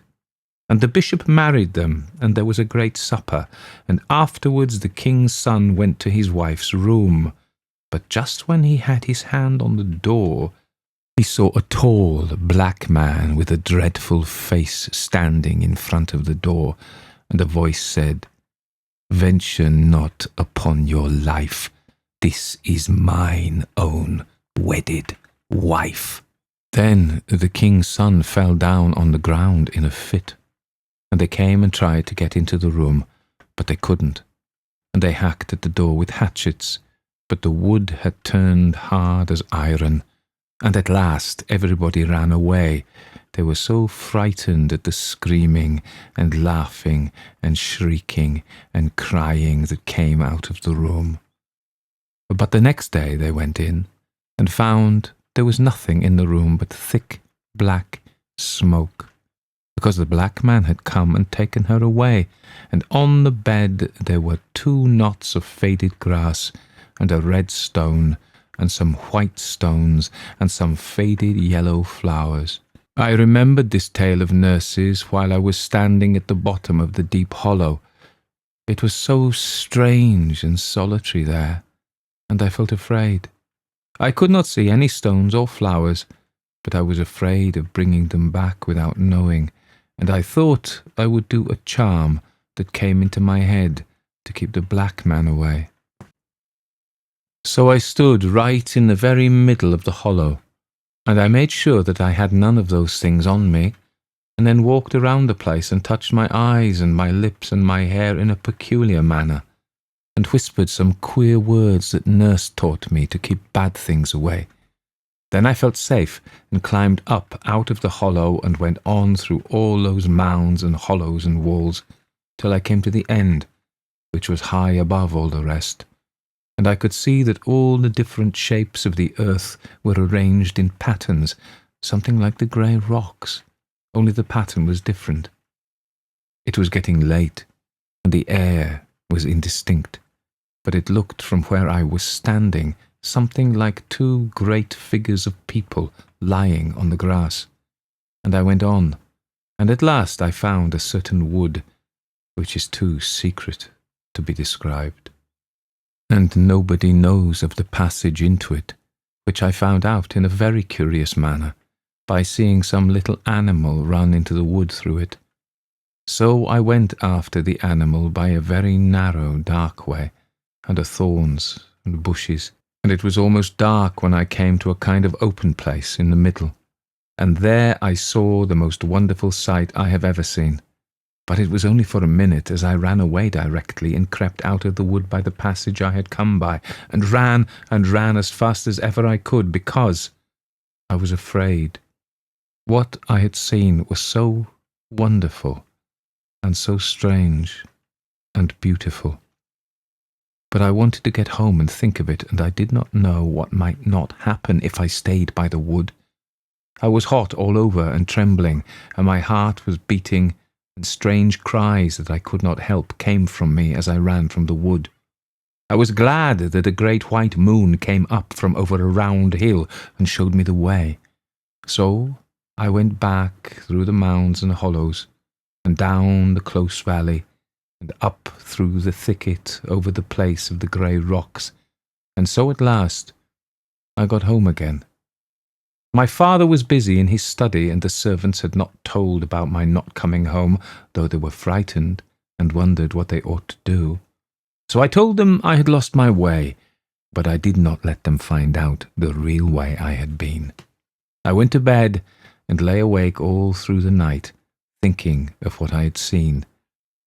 And the bishop married them, and there was a great supper, and afterwards the king's son went to his wife's room. But just when he had his hand on the door, he saw a tall black man with a dreadful face standing in front of the door, and a voice said, "Venture not upon your life. This is mine own wedded wife." Then the king's son fell down on the ground in a fit, and they came and tried to get into the room, but they couldn't, and they hacked at the door with hatchets, but the wood had turned hard as iron, and at last everybody ran away. They were so frightened at the screaming and laughing and shrieking and crying that came out of the room. But the next day they went in and found there was nothing in the room but thick black smoke, because the black man had come and taken her away, and on the bed there were 2 knots of faded grass, and a red stone, and some white stones, and some faded yellow flowers. I remembered this tale of nurse's while I was standing at the bottom of the deep hollow. It was so strange and solitary there, and I felt afraid. I could not see any stones or flowers, but I was afraid of bringing them back without knowing, and I thought I would do a charm that came into my head to keep the black man away. So I stood right in the very middle of the hollow, and I made sure that I had none of those things on me, and then walked around the place and touched my eyes and my lips and my hair in a peculiar manner, and whispered some queer words that nurse taught me to keep bad things away. Then I felt safe and climbed up out of the hollow and went on through all those mounds and hollows and walls till I came to the end, which was high above all the rest, and I could see that all the different shapes of the earth were arranged in patterns, something like the grey rocks, only the pattern was different. It was getting late, and the air was indistinct, but it looked from where I was standing something like two great figures of people lying on the grass. And I went on, and at last I found a certain wood, which is too secret to be described. And nobody knows of the passage into it, which I found out in a very curious manner, by seeing some little animal run into the wood through it. So I went after the animal by a very narrow, dark way, under thorns and bushes, and it was almost dark when I came to a kind of open place in the middle, and there I saw the most wonderful sight I have ever seen. But it was only for a minute, as I ran away directly and crept out of the wood by the passage I had come by, and ran as fast as ever I could, because I was afraid. What I had seen was so wonderful, and so strange and beautiful. But I wanted to get home and think of it, and I did not know what might not happen if I stayed by the wood. I was hot all over and trembling, and my heart was beating, and strange cries that I could not help came from me as I ran from the wood. I was glad that a great white moon came up from over a round hill and showed me the way. So I went back through the mounds and hollows, and down the close valley, and up through the thicket over the place of the grey rocks, and so at last I got home again. My father was busy in his study, and the servants had not told about my not coming home, though they were frightened and wondered what they ought to do. So I told them I had lost my way, but I did not let them find out the real way I had been. I went to bed and lay awake all through the night, thinking of what I had seen.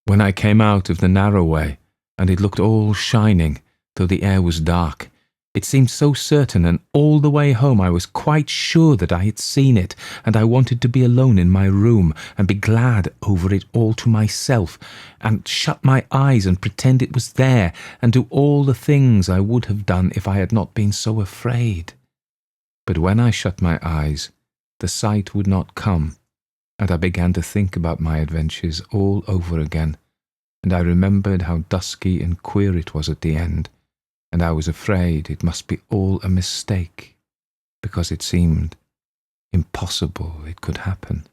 When I came out of the narrow way, and it looked all shining, though the air was dark, it seemed so certain, and all the way home I was quite sure that I had seen it, and I wanted to be alone in my room, and be glad over it all to myself, and shut my eyes and pretend it was there, and do all the things I would have done if I had not been so afraid. But when I shut my eyes, the sight would not come, and I began to think about my adventures all over again, and I remembered how dusky and queer it was at the end, and I was afraid it must be all a mistake, because it seemed impossible it could happen.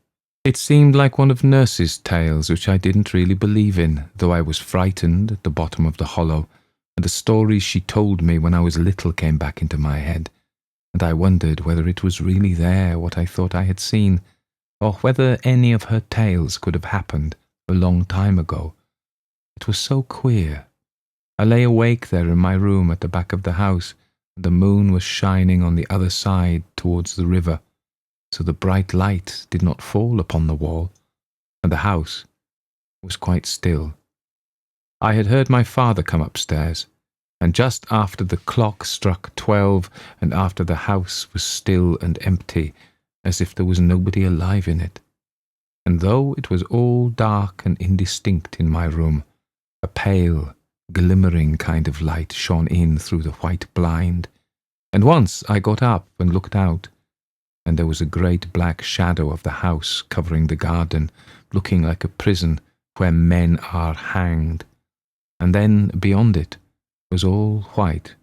It seemed like one of Nurse's tales, which I didn't really believe in, though I was frightened at the bottom of the hollow, and the stories she told me when I was little came back into my head, and I wondered whether it was really there what I thought I had seen, or whether any of her tales could have happened a long time ago. It was so queer. I lay awake there in my room at the back of the house, and the moon was shining on the other side towards the river, so the bright light did not fall upon the wall, and the house was quite still. I had heard my father come upstairs, and just after the clock struck 12, and after the house was still and empty, as if there was nobody alive in it, and though it was all dark and indistinct in my room, a pale, glimmering kind of light shone in through the white blind, and once I got up and looked out, and there was a great black shadow of the house covering the garden, looking like a prison where men are hanged, and then beyond it was all white,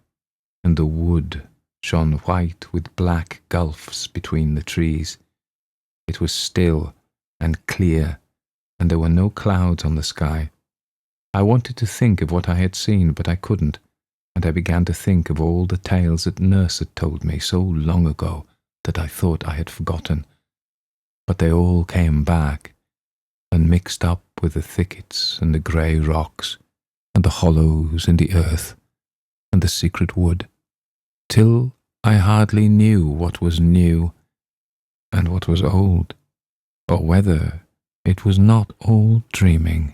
and the wood shone white with black gulfs between the trees. It was still and clear, and there were no clouds on the sky. I wanted to think of what I had seen, but I couldn't, and I began to think of all the tales that Nurse had told me so long ago that I thought I had forgotten. But they all came back, and mixed up with the thickets and the grey rocks, and the hollows in the earth, and the secret wood, till I hardly knew what was new and what was old, or whether it was not all dreaming.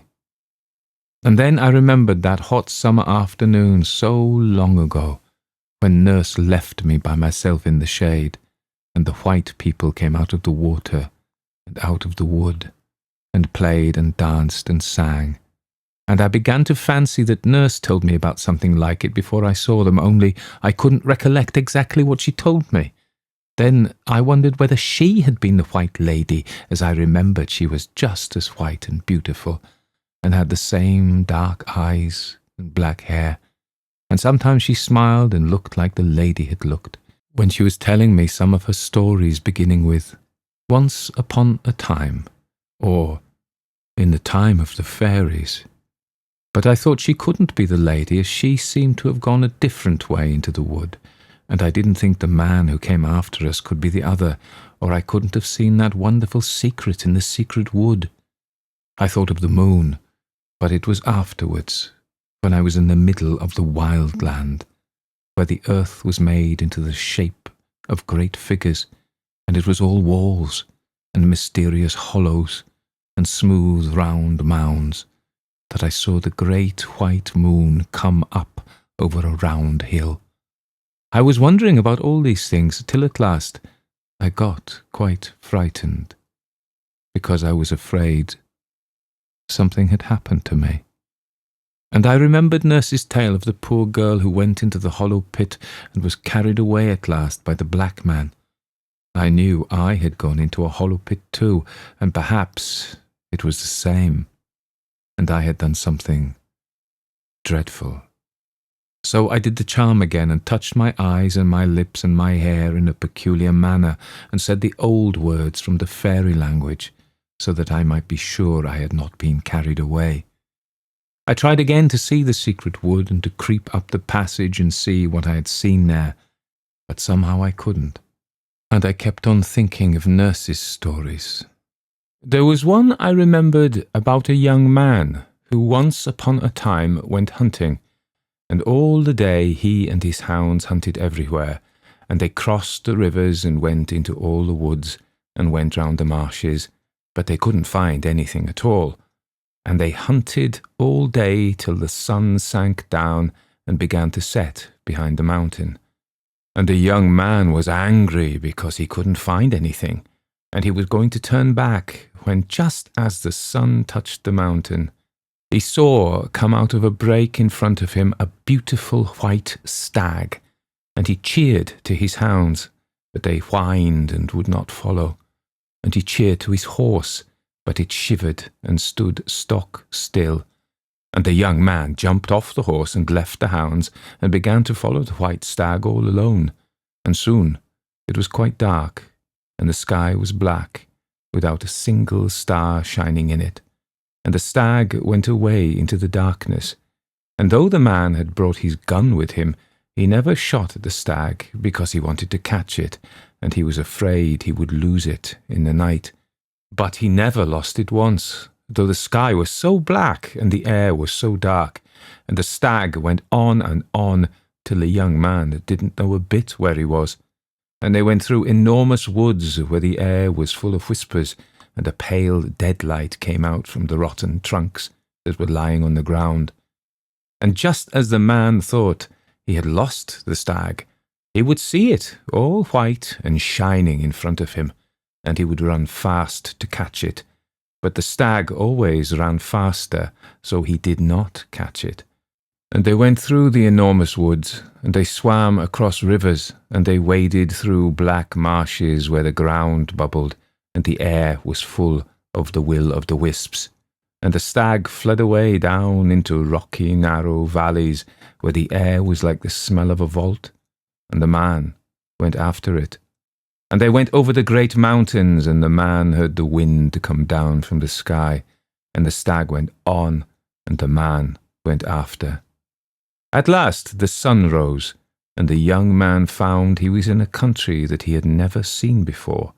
And then I remembered that hot summer afternoon so long ago, when Nurse left me by myself in the shade, and the white people came out of the water and out of the wood, and played and danced and sang. And I began to fancy that Nurse told me about something like it before I saw them, only I couldn't recollect exactly what she told me. Then I wondered whether she had been the White Lady, as I remembered she was just as white and beautiful, and had the same dark eyes and black hair, and sometimes she smiled and looked like the lady had looked, when she was telling me some of her stories beginning with, "Once upon a time," or "In the time of the fairies." But I thought she couldn't be the lady, as she seemed to have gone a different way into the wood, and I didn't think the man who came after us could be the other, or I couldn't have seen that wonderful secret in the secret wood. I thought of the moon, but it was afterwards, when I was in the middle of the wild land, where the earth was made into the shape of great figures, and it was all walls, and mysterious hollows, and smooth round mounds, that I saw the great white moon come up over a round hill. I was wondering about all these things till at last I got quite frightened, because I was afraid something had happened to me. And I remembered Nurse's tale of the poor girl who went into the hollow pit and was carried away at last by the black man. I knew I had gone into a hollow pit too, and perhaps it was the same, and I had done something dreadful. So I did the charm again, and touched my eyes and my lips and my hair in a peculiar manner, and said the old words from the fairy language, so that I might be sure I had not been carried away. I tried again to see the secret wood, and to creep up the passage and see what I had seen there, but somehow I couldn't, and I kept on thinking of Nurse's stories. There was one I remembered about a young man who once upon a time went hunting, and all the day he and his hounds hunted everywhere, and they crossed the rivers and went into all the woods and went round the marshes, but they couldn't find anything at all, and they hunted all day till the sun sank down and began to set behind the mountain. And the young man was angry because he couldn't find anything, and he was going to turn back, when just as the sun touched the mountain, he saw come out of a break in front of him a beautiful white stag, and he cheered to his hounds, but they whined and would not follow, and he cheered to his horse, but it shivered and stood stock still, and the young man jumped off the horse and left the hounds, and began to follow the white stag all alone, and soon it was quite dark, and the sky was black, without a single star shining in it, and the stag went away into the darkness, and though the man had brought his gun with him, he never shot at the stag, because he wanted to catch it, and he was afraid he would lose it in the night. But he never lost it once, though the sky was so black and the air was so dark, and the stag went on till the young man didn't know a bit where he was, and they went through enormous woods where the air was full of whispers, and a pale dead light came out from the rotten trunks that were lying on the ground. And just as the man thought he had lost the stag, he would see it all white and shining in front of him, and he would run fast to catch it. But the stag always ran faster, so he did not catch it. And they went through the enormous woods, and they swam across rivers, and they waded through black marshes where the ground bubbled, and the air was full of the will-o'-the-wisps. And the stag fled away down into rocky, narrow valleys where the air was like the smell of a vault, and the man went after it. And they went over the great mountains, and the man heard the wind come down from the sky, and the stag went on, and the man went after. At last the sun rose, and the young man found he was in a country that he had never seen before.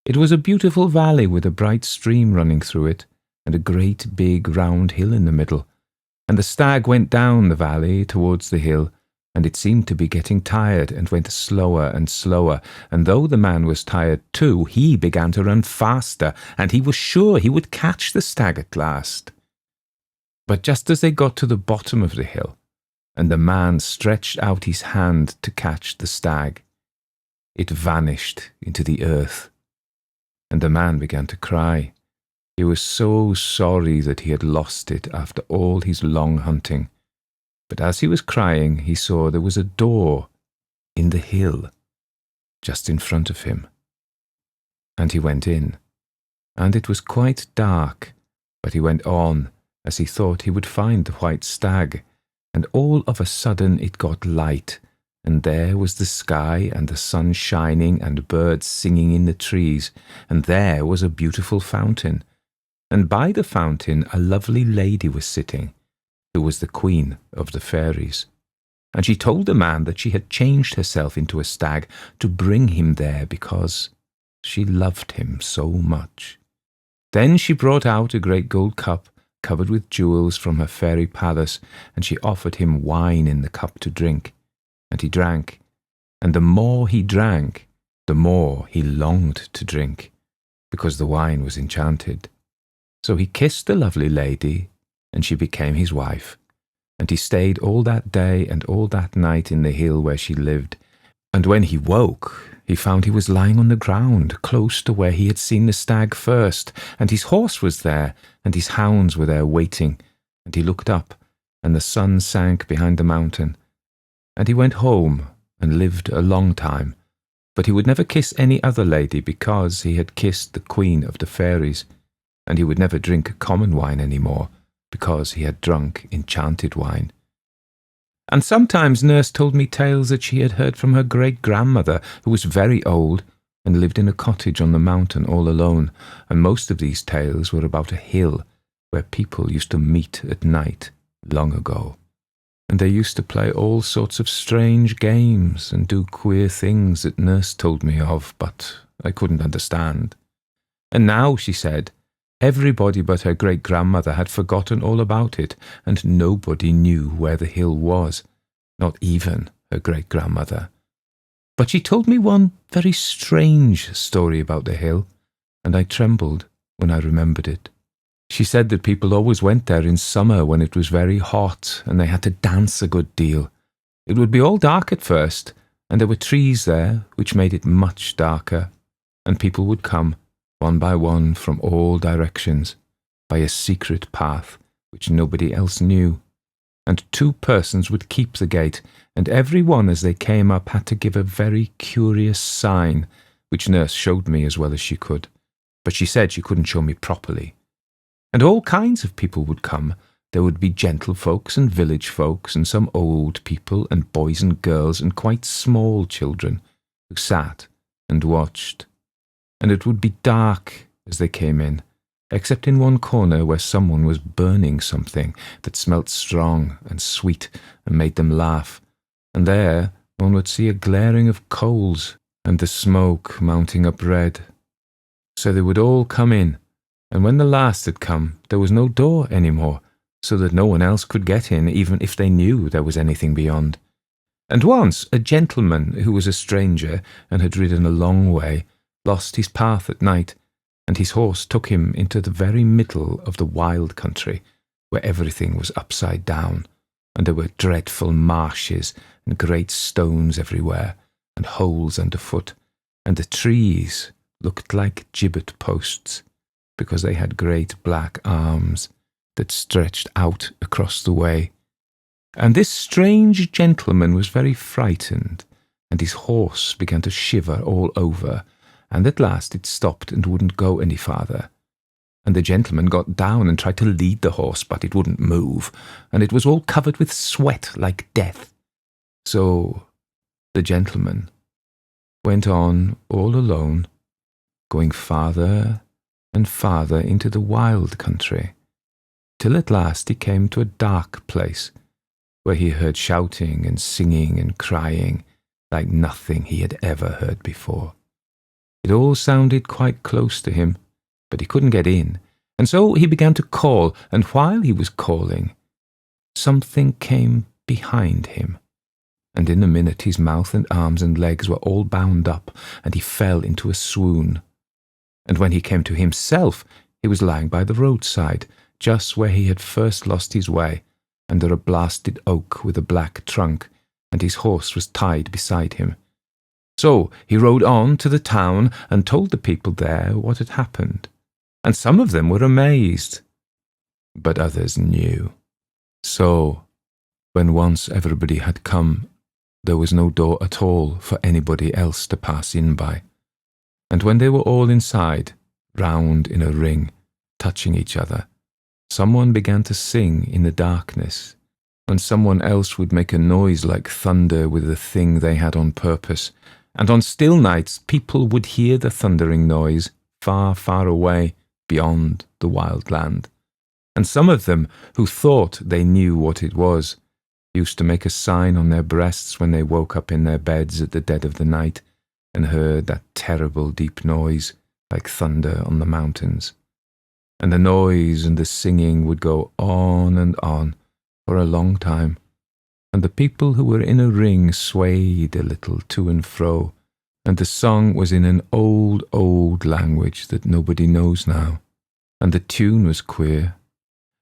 It was a beautiful valley with a bright stream running through it, and a great big round hill in the middle. And the stag went down the valley towards the hill, and it seemed to be getting tired, and went slower and slower, and though the man was tired too, he began to run faster, and he was sure he would catch the stag at last. But just as they got to the bottom of the hill, and the man stretched out his hand to catch the stag, it vanished into the earth, and the man began to cry. He was so sorry that he had lost it after all his long hunting. But as he was crying, he saw there was a door in the hill, just in front of him. And he went in, and it was quite dark, but he went on as he thought he would find the white stag, and all of a sudden it got light, and there was the sky and the sun shining and birds singing in the trees, and there was a beautiful fountain, and by the fountain a lovely lady was sitting, who was the queen of the fairies. And she told the man that she had changed herself into a stag to bring him there because she loved him so much. Then she brought out a great gold cup covered with jewels from her fairy palace, and she offered him wine in the cup to drink. And he drank, and the more he drank, the more he longed to drink, because the wine was enchanted. So he kissed the lovely lady, and she became his wife. And he stayed all that day and all that night in the hill where she lived. And when he woke, he found he was lying on the ground, close to where he had seen the stag first, and his horse was there, and his hounds were there waiting. And he looked up, and the sun sank behind the mountain. And he went home and lived a long time, but he would never kiss any other lady because he had kissed the queen of the fairies, and he would never drink common wine any more, because he had drunk enchanted wine. And sometimes Nurse told me tales that she had heard from her great-grandmother, who was very old and lived in a cottage on the mountain all alone, and most of these tales were about a hill where people used to meet at night long ago. And they used to play all sorts of strange games and do queer things that Nurse told me of, but I couldn't understand. And now, she said, everybody but her great-grandmother had forgotten all about it, and nobody knew where the hill was, not even her great-grandmother. But she told me one very strange story about the hill, and I trembled when I remembered it. She said that people always went there in summer when it was very hot, and they had to dance a good deal. It would be all dark at first, and there were trees there, which made it much darker, and people would come, one by one from all directions, by a secret path which nobody else knew. And 2 persons would keep the gate, and every one as they came up had to give a very curious sign, which Nurse showed me as well as she could, but she said she couldn't show me properly. And all kinds of people would come. There would be gentlefolks and village folks, and some old people, and boys and girls, and quite small children, who sat and watched. And it would be dark as they came in, except in one corner where someone was burning something that smelt strong and sweet and made them laugh, and there one would see a glaring of coals and the smoke mounting up red. So they would all come in, and when the last had come, there was no door any more, so that no one else could get in, even if they knew there was anything beyond. And once a gentleman who was a stranger and had ridden a long way lost his path at night, and his horse took him into the very middle of the wild country, where everything was upside down, and there were dreadful marshes and great stones everywhere, and holes underfoot, and the trees looked like gibbet posts, because they had great black arms that stretched out across the way. And this strange gentleman was very frightened, and his horse began to shiver all over, and at last it stopped and wouldn't go any farther. And the gentleman got down and tried to lead the horse, but it wouldn't move, and it was all covered with sweat like death. So the gentleman went on all alone, going farther and farther into the wild country, till at last he came to a dark place, where he heard shouting and singing and crying like nothing he had ever heard before. It all sounded quite close to him, but he couldn't get in, and so he began to call, and while he was calling, something came behind him, and in a minute his mouth and arms and legs were all bound up, and he fell into a swoon. And when he came to himself, he was lying by the roadside, just where he had first lost his way, under a blasted oak with a black trunk, and his horse was tied beside him. So he rode on to the town and told the people there what had happened, and some of them were amazed, but others knew. So, when once everybody had come there was no door at all for anybody else to pass in by. And when they were all inside, round in a ring, touching each other, someone began to sing in the darkness, and someone else would make a noise like thunder with the thing they had on purpose, and on still nights people would hear the thundering noise far, far away beyond the wild land. And some of them, who thought they knew what it was, used to make a sign on their breasts when they woke up in their beds at the dead of the night and heard that terrible deep noise like thunder on the mountains. And the noise and the singing would go on and on for a long time, and the people who were in a ring swayed a little to and fro, and the song was in an old, old language that nobody knows now, and the tune was queer.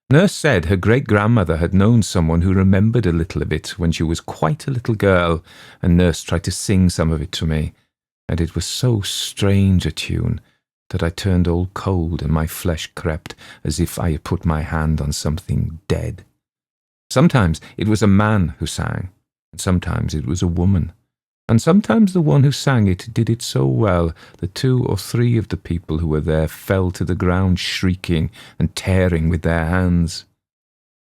Nurse said her great-grandmother had known someone who remembered a little of it when she was quite a little girl, and Nurse tried to sing some of it to me, and it was so strange a tune that I turned all cold and my flesh crept as if I had put my hand on something dead. Sometimes it was a man who sang, and sometimes it was a woman, and sometimes the one who sang it did it so well that 2 or 3 of the people who were there fell to the ground shrieking and tearing with their hands.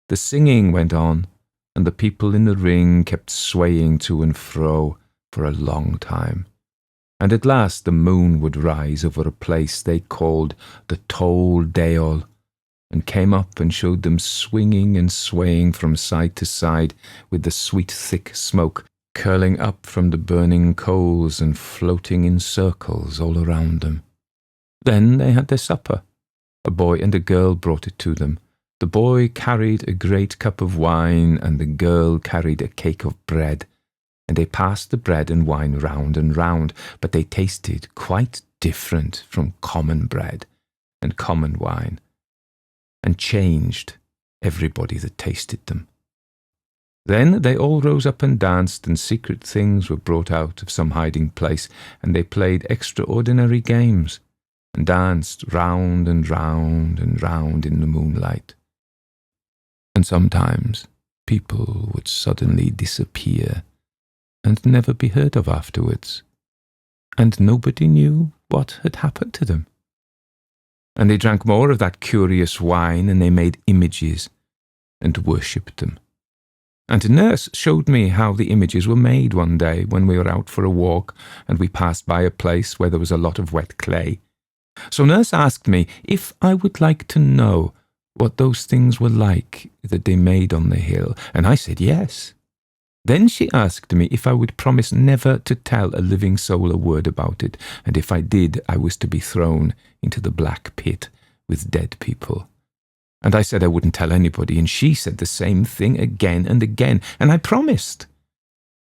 The singing went on, and the people in the ring kept swaying to and fro for a long time. And at last the moon would rise over a place they called the Tol Deol, and came up and showed them swinging and swaying from side to side with the sweet thick smoke curling up from the burning coals and floating in circles all around them. Then they had their supper. A boy and a girl brought it to them. The boy carried a great cup of wine, and the girl carried a cake of bread, and they passed the bread and wine round and round, but they tasted quite different from common bread and common wine, and changed everybody that tasted them. Then they all rose up and danced, and secret things were brought out of some hiding place, and they played extraordinary games, and danced round and round and round in the moonlight. And sometimes people would suddenly disappear and never be heard of afterwards, and nobody knew what had happened to them. And they drank more of that curious wine, and they made images and worshipped them. And Nurse showed me how the images were made one day when we were out for a walk, and we passed by a place where there was a lot of wet clay. So Nurse asked me if I would like to know what those things were like that they made on the hill, and I said yes. Then she asked me if I would promise never to tell a living soul a word about it, and if I did, I was to be thrown into the black pit with dead people. And I said I wouldn't tell anybody, and she said the same thing again and again, and I promised.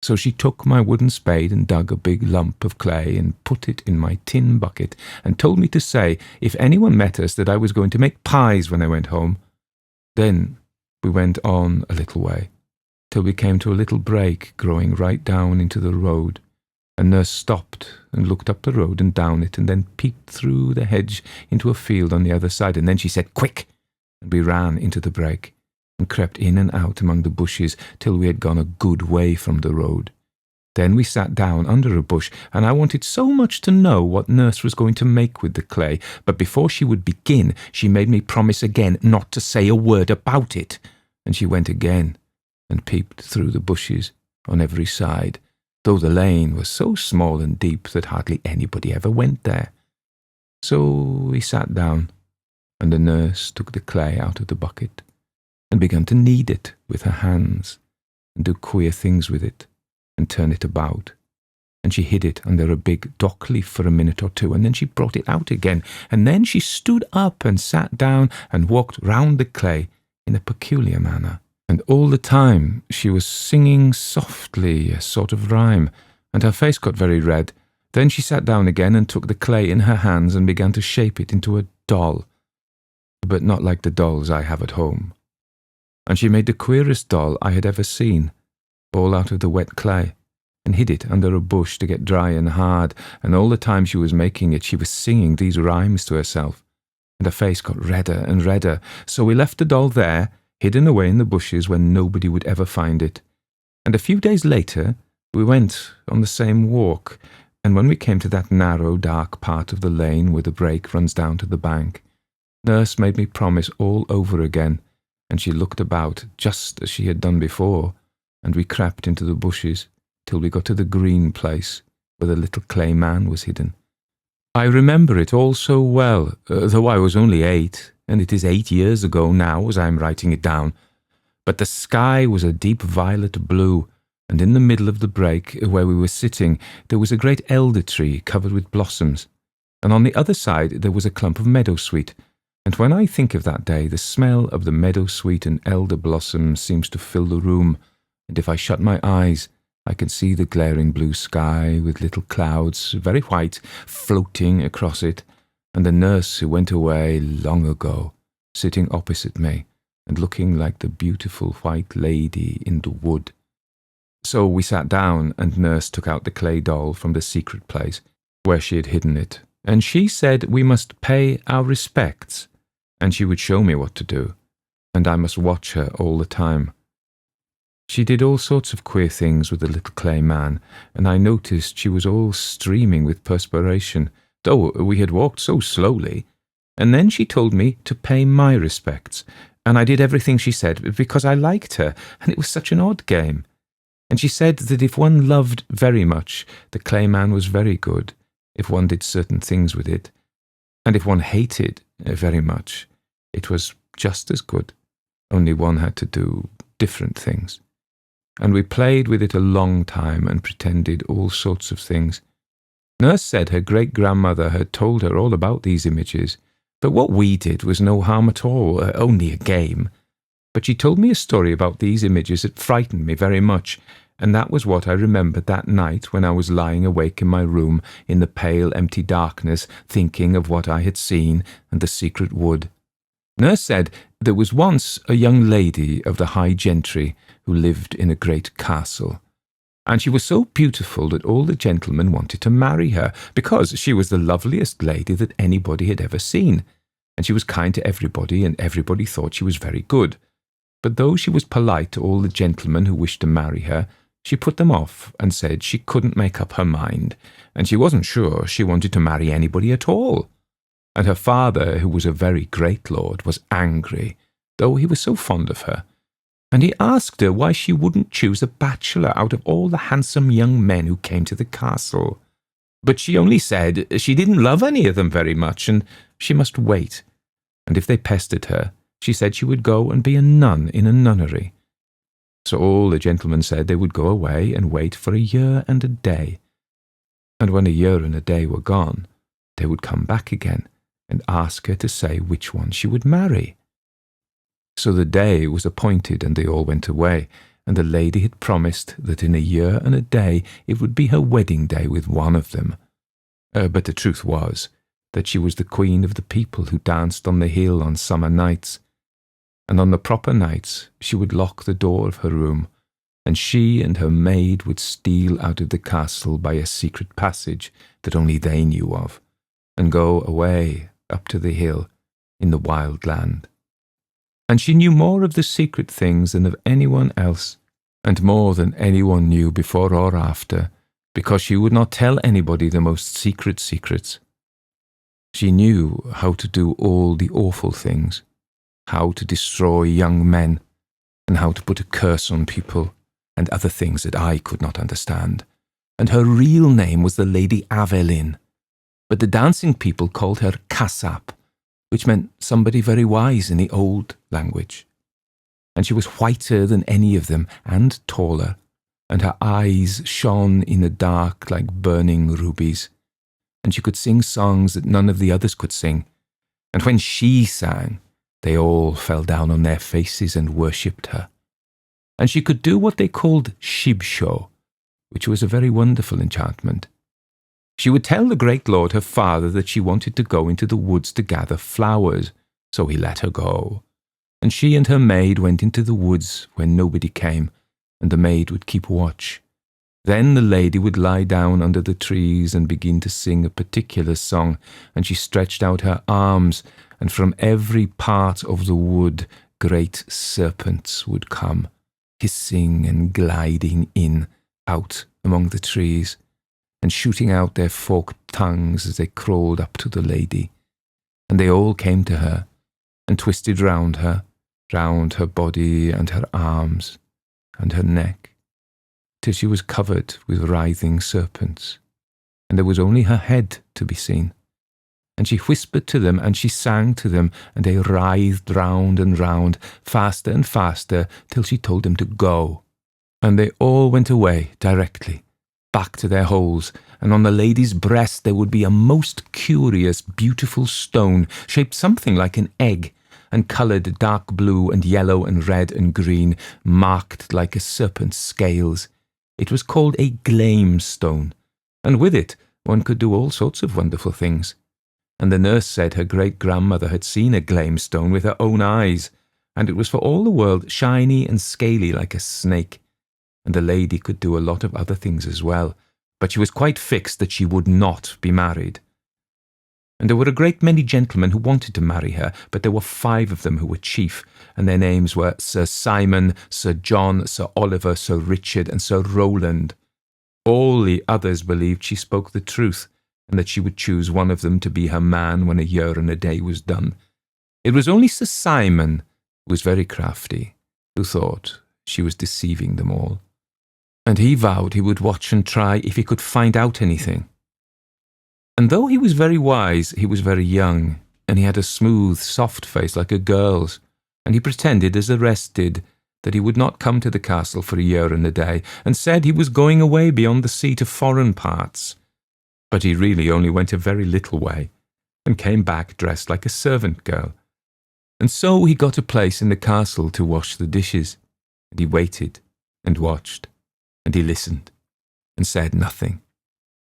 So she took my wooden spade and dug a big lump of clay and put it in my tin bucket, and told me to say if anyone met us that I was going to make pies when I went home. Then we went on a little way, till we came to a little break growing right down into the road, and Nurse stopped and looked up the road and down it, and then peeked through the hedge into a field on the other side, and then she said, "Quick!" and we ran into the break, and crept in and out among the bushes till we had gone a good way from the road. Then we sat down under a bush, and I wanted so much to know what Nurse was going to make with the clay, but before she would begin, she made me promise again not to say a word about it, and she went again and peeped through the bushes on every side, though the lane was so small and deep that hardly anybody ever went there. So we sat down, and the Nurse took the clay out of the bucket and began to knead it with her hands and do queer things with it and turn it about. And she hid it under a big dock leaf for a minute or two, and then she brought it out again, and then she stood up and sat down and walked round the clay in a peculiar manner. And all the time she was singing softly a sort of rhyme, and her face got very red. Then she sat down again and took the clay in her hands and began to shape it into a doll, but not like the dolls I have at home. And she made the queerest doll I had ever seen, all out of the wet clay, and hid it under a bush to get dry and hard, and all the time she was making it she was singing these rhymes to herself, and her face got redder and redder. So we left the doll there, hidden away in the bushes where nobody would ever find it. And a few days later, We went on the same walk, and when we came to that narrow, dark part of the lane where the break runs down to the bank, Nurse made me promise all over again, and she looked about just as she had done before, and we crept into the bushes till we got to the green place where the little clay man was hidden. I remember it all so well, though I was only 8, and it is 8 years ago now as I am writing it down. But the sky was a deep violet blue, and in the middle of the break, where we were sitting, there was a great elder tree covered with blossoms, and on the other side there was a clump of meadowsweet, and when I think of that day, the smell of the meadowsweet and elder blossoms seems to fill the room, and if I shut my eyes, I can see the glaring blue sky with little clouds, very white, floating across it, and the nurse who went away long ago, sitting opposite me, and looking like the beautiful white lady in the wood. So we sat down, and Nurse took out the clay doll from the secret place, where she had hidden it, and she said we must pay our respects, and she would show me what to do, and I must watch her all the time. She did all sorts of queer things with the little clay man, and I noticed she was all streaming with perspiration, though we had walked so slowly. And then she told me to pay my respects, and I did everything she said because I liked her, and it was such an odd game. And she said that if one loved very much, the clay man was very good, if one did certain things with it, and if one hated very much, it was just as good, only one had to do different things. And we played with it a long time and pretended all sorts of things. Nurse said her great-grandmother had told her all about these images, but what we did was no harm at all, only a game. But she told me a story about these images that frightened me very much, and that was what I remembered that night when I was lying awake in my room in the pale, empty darkness, thinking of what I had seen and the secret wood. Nurse said there was once a young lady of the high gentry who lived in a great castle, and she was so beautiful that all the gentlemen wanted to marry her, because she was the loveliest lady that anybody had ever seen, and she was kind to everybody, and everybody thought she was very good. But though she was polite to all the gentlemen who wished to marry her, she put them off and said she couldn't make up her mind, and she wasn't sure she wanted to marry anybody at all. And her father, who was a very great lord, was angry, though he was so fond of her, and he asked her why she wouldn't choose a bachelor out of all the handsome young men who came to the castle. But she only said she didn't love any of them very much, and she must wait. And if they pestered her, she said she would go and be a nun in a nunnery. So all the gentlemen said they would go away and wait for a year and a day. And when a year and a day were gone, they would come back again and ask her to say which one she would marry. So the day was appointed, and they all went away, and the lady had promised that in a year and a day it would be her wedding day with one of them. But the truth was that she was the queen of the people who danced on the hill on summer nights, and on the proper nights she would lock the door of her room, and she and her maid would steal out of the castle by a secret passage that only they knew of, and go away up to the hill in the wild land. And she knew more of the secret things than of anyone else, and more than anyone knew before or after, because she would not tell anybody the most secret secrets. She knew how to do all the awful things, how to destroy young men, and how to put a curse on people, and other things that I could not understand. And her real name was the Lady Aveline, but the dancing people called her Kassap, which meant somebody very wise in the old language. And she was whiter than any of them, and taller, and her eyes shone in the dark like burning rubies, and she could sing songs that none of the others could sing, and when she sang, they all fell down on their faces and worshipped her. And she could do what they called shibsho, which was a very wonderful enchantment. She would tell the great lord her father that she wanted to go into the woods to gather flowers, so he let her go. And she and her maid went into the woods when nobody came, and the maid would keep watch. Then the lady would lie down under the trees and begin to sing a particular song, and she stretched out her arms, and from every part of the wood great serpents would come, hissing and gliding in, out among the trees, and shooting out their forked tongues as they crawled up to the lady. And they all came to her, and twisted round her body and her arms and her neck, till she was covered with writhing serpents, and there was only her head to be seen. And she whispered to them, and she sang to them, and they writhed round and round, faster and faster, till she told them to go. And they all went away directly, back to their holes, and on the lady's breast there would be a most curious, beautiful stone, shaped something like an egg, and coloured dark blue and yellow and red and green, marked like a serpent's scales. It was called a glame stone, and with it one could do all sorts of wonderful things. And the nurse said her great-grandmother had seen a glame stone with her own eyes, and it was for all the world shiny and scaly like a snake. And the lady could do a lot of other things as well, but she was quite fixed that she would not be married. And there were a great many gentlemen who wanted to marry her, but there were 5 of them who were chief, and their names were Sir Simon, Sir John, Sir Oliver, Sir Richard, and Sir Rowland. All the others believed she spoke the truth, and that she would choose one of them to be her man when a year and a day was done. It was only Sir Simon, who was very crafty, who thought she was deceiving them all. And he vowed he would watch and try if he could find out anything. And though he was very wise, he was very young, and he had a smooth, soft face like a girl's, and he pretended, as the rest did, that he would not come to the castle for a year and a day, and said he was going away beyond the sea to foreign parts. But he really only went a very little way, and came back dressed like a servant girl. And so he got a place in the castle to wash the dishes, and he waited, and watched, and he listened, and said nothing,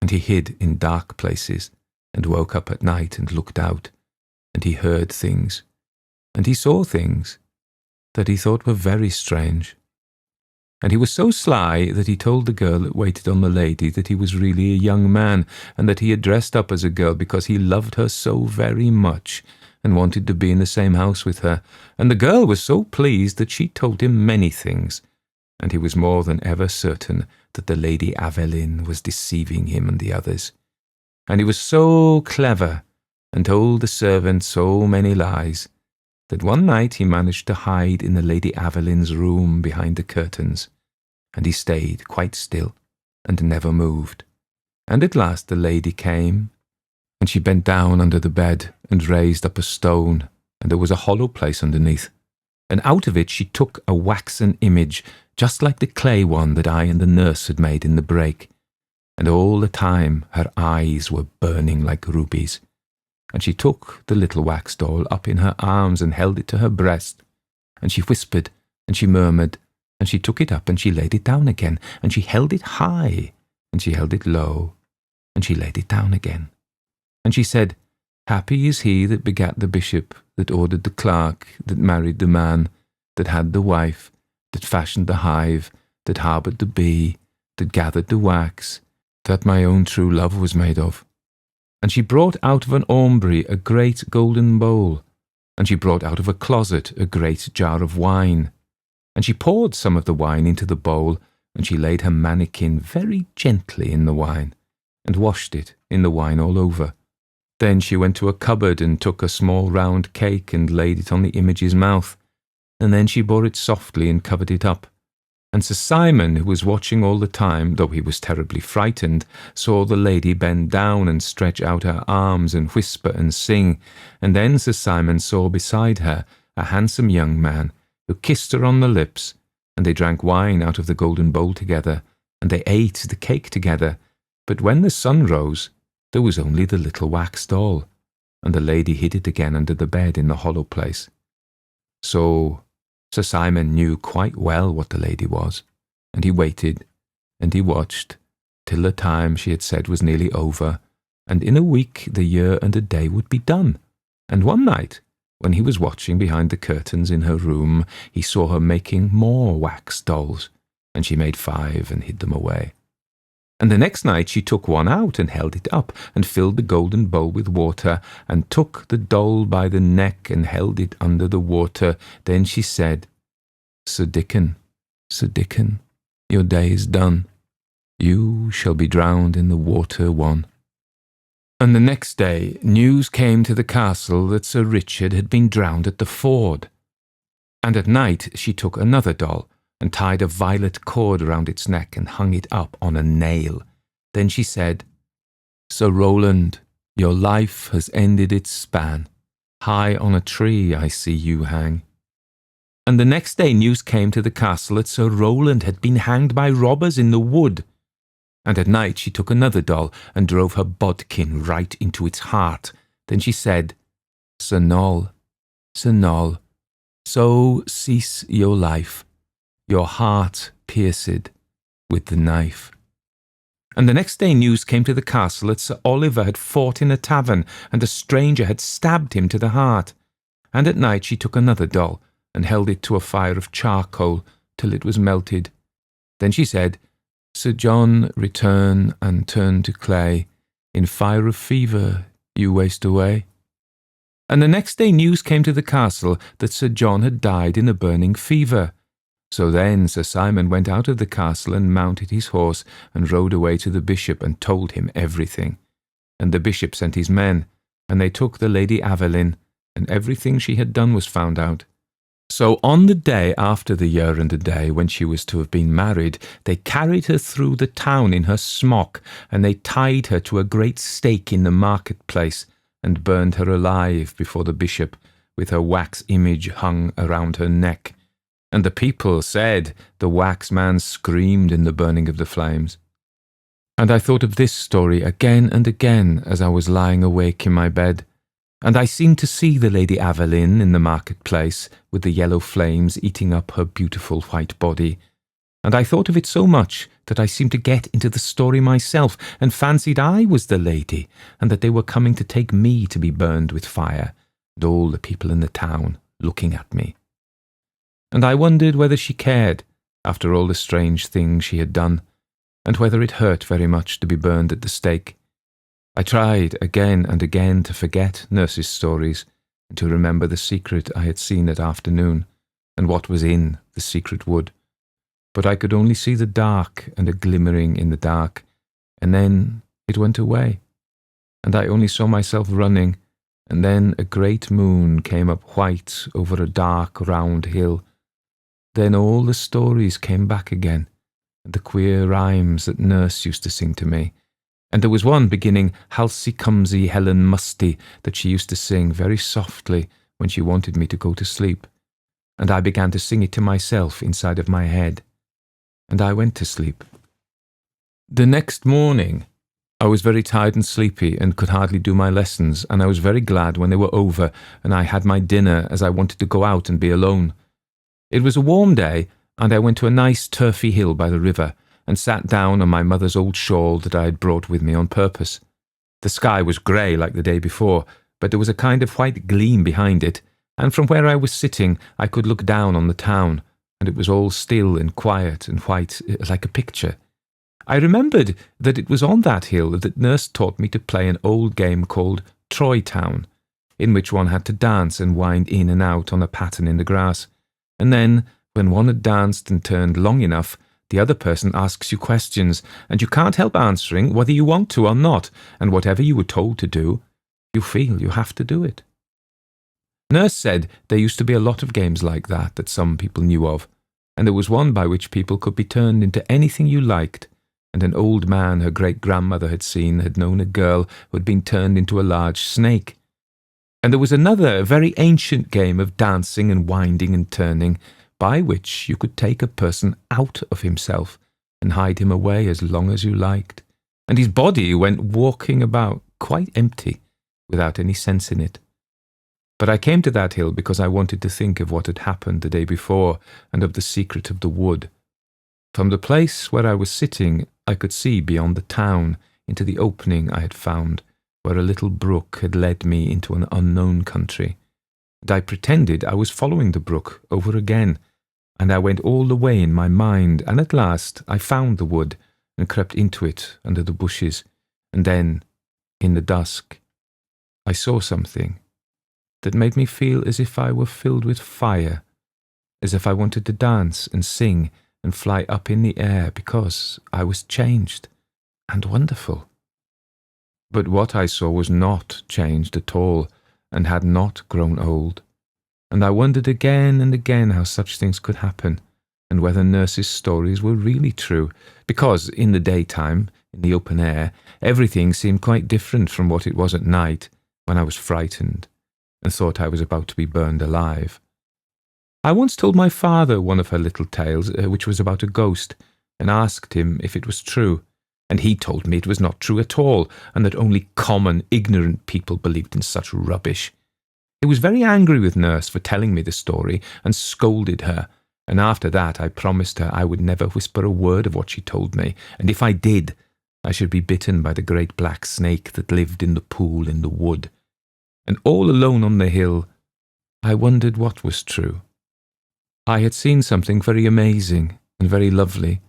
and he hid in dark places, and woke up at night and looked out, and he heard things, and he saw things that he thought were very strange. And he was so sly that he told the girl that waited on the lady that he was really a young man, and that he had dressed up as a girl because he loved her so very much, and wanted to be in the same house with her. And the girl was so pleased that she told him many things, and he was more than ever certain that the Lady Aveline was deceiving him and the others. And he was so clever, and told the servant so many lies, that one night he managed to hide in the Lady Aveline's room behind the curtains, and he stayed quite still, and never moved. And at last the lady came, and she bent down under the bed, and raised up a stone, and there was a hollow place underneath, and out of it she took a waxen image, just like the clay one that I and the nurse had made in the break, and all the time her eyes were burning like rubies. And she took the little wax doll up in her arms and held it to her breast, and she whispered, and she murmured, and she took it up and she laid it down again, and she held it high, and she held it low, and she laid it down again. And she said, "Happy is he that begat the bishop, that ordered the clerk, that married the man, that had the wife, that fashioned the hive, that harboured the bee, that gathered the wax, that my own true love was made of." And she brought out of an aumbry a great golden bowl, and she brought out of a closet a great jar of wine, and she poured some of the wine into the bowl, and she laid her manikin very gently in the wine, and washed it in the wine all over. Then she went to a cupboard and took a small round cake and laid it on the image's mouth, and then she bore it softly and covered it up. And Sir Simon, who was watching all the time, though he was terribly frightened, saw the lady bend down and stretch out her arms and whisper and sing, and then Sir Simon saw beside her a handsome young man, who kissed her on the lips, and they drank wine out of the golden bowl together, and they ate the cake together. But when the sun rose, there was only the little wax doll, and the lady hid it again under the bed in the hollow place. So Sir Simon knew quite well what the lady was, and he waited, and he watched, till the time she had said was nearly over, and in a week the year and a day would be done. And one night, when he was watching behind the curtains in her room, he saw her making more wax dolls, and she made 5 and hid them away. And the next night she took one out and held it up, and filled the golden bowl with water, and took the doll by the neck and held it under the water. Then she said, Sir Dickon, your day is done. You shall be drowned in the water one. And the next day news came to the castle that Sir Richard had been drowned at the ford. And at night she took another doll, and tied a violet cord around its neck and hung it up on a nail. Then she said, Sir Roland, your life has ended its span. High on a tree I see you hang. And the next day news came to the castle that Sir Roland had been hanged by robbers in the wood. And at night she took another doll and drove her bodkin right into its heart. Then she said, Sir Noll, so cease your life, your heart pierced with the knife. And the next day news came to the castle that Sir Oliver had fought in a tavern, and a stranger had stabbed him to the heart. And at night she took another doll, and held it to a fire of charcoal till it was melted. Then she said, Sir John, return and turn to clay, in fire of fever you waste away. And the next day news came to the castle that Sir John had died in a burning fever. So then Sir Simon went out of the castle and mounted his horse and rode away to the bishop and told him everything. And the bishop sent his men, and they took the Lady Aveline, and everything she had done was found out. So on the day after the year and a day when she was to have been married, they carried her through the town in her smock, and they tied her to a great stake in the market-place, and burned her alive before the bishop, with her wax image hung around her neck. And the people said the wax man screamed in the burning of the flames. And I thought of this story again and again as I was lying awake in my bed, and I seemed to see the Lady Aveline in the market-place, with the yellow flames eating up her beautiful white body. And I thought of it so much that I seemed to get into the story myself, and fancied I was the lady, and that they were coming to take me to be burned with fire, and all the people in the town looking at me. And I wondered whether she cared, after all the strange things she had done, and whether it hurt very much to be burned at the stake. I tried again and again to forget nurse's stories, and to remember the secret I had seen that afternoon, and what was in the secret wood. But I could only see the dark and a glimmering in the dark, and then it went away, and I only saw myself running, and then a great moon came up white over a dark round hill. Then all the stories came back again, and the queer rhymes that nurse used to sing to me. And there was one beginning, Halsey-cumsey Helen Musty, that she used to sing very softly when she wanted me to go to sleep. And I began to sing it to myself inside of my head. And I went to sleep. The next morning, I was very tired and sleepy and could hardly do my lessons, and I was very glad when they were over and I had my dinner, as I wanted to go out and be alone. It was a warm day, and I went to a nice turfy hill by the river, and sat down on my mother's old shawl that I had brought with me on purpose. The sky was grey like the day before, but there was a kind of white gleam behind it, and from where I was sitting I could look down on the town, and it was all still and quiet and white, like a picture. I remembered that it was on that hill that nurse taught me to play an old game called Troy Town, in which one had to dance and wind in and out on a pattern in the grass, and then, when one had danced and turned long enough, the other person asks you questions, and you can't help answering whether you want to or not, and whatever you were told to do, you feel you have to do it. Nurse said there used to be a lot of games like that some people knew of, and there was one by which people could be turned into anything you liked, and an old man her great-grandmother had seen had known a girl who had been turned into a large snake. And there was another very ancient game of dancing and winding and turning, by which you could take a person out of himself and hide him away as long as you liked, and his body went walking about quite empty, without any sense in it. But I came to that hill because I wanted to think of what had happened the day before, and of the secret of the wood. From the place where I was sitting, I could see beyond the town into the opening I had found, where a little brook had led me into an unknown country. And I pretended I was following the brook over again, and I went all the way in my mind, and at last I found the wood, and crept into it under the bushes, and then, in the dusk, I saw something that made me feel as if I were filled with fire, as if I wanted to dance and sing and fly up in the air because I was changed and wonderful. But what I saw was not changed at all and had not grown old, and I wondered again and again how such things could happen, and whether nurse's stories were really true, because in the daytime, in the open air, everything seemed quite different from what it was at night, when I was frightened and thought I was about to be burned alive. I once told my father one of her little tales, which was about a ghost, and asked him if it was true, and he told me it was not true at all, and that only common, ignorant people believed in such rubbish. He was very angry with nurse for telling me the story, and scolded her, and after that I promised her I would never whisper a word of what she told me, and if I did, I should be bitten by the great black snake that lived in the pool in the wood. And all alone on the hill, I wondered what was true. I had seen something very amazing and very lovely,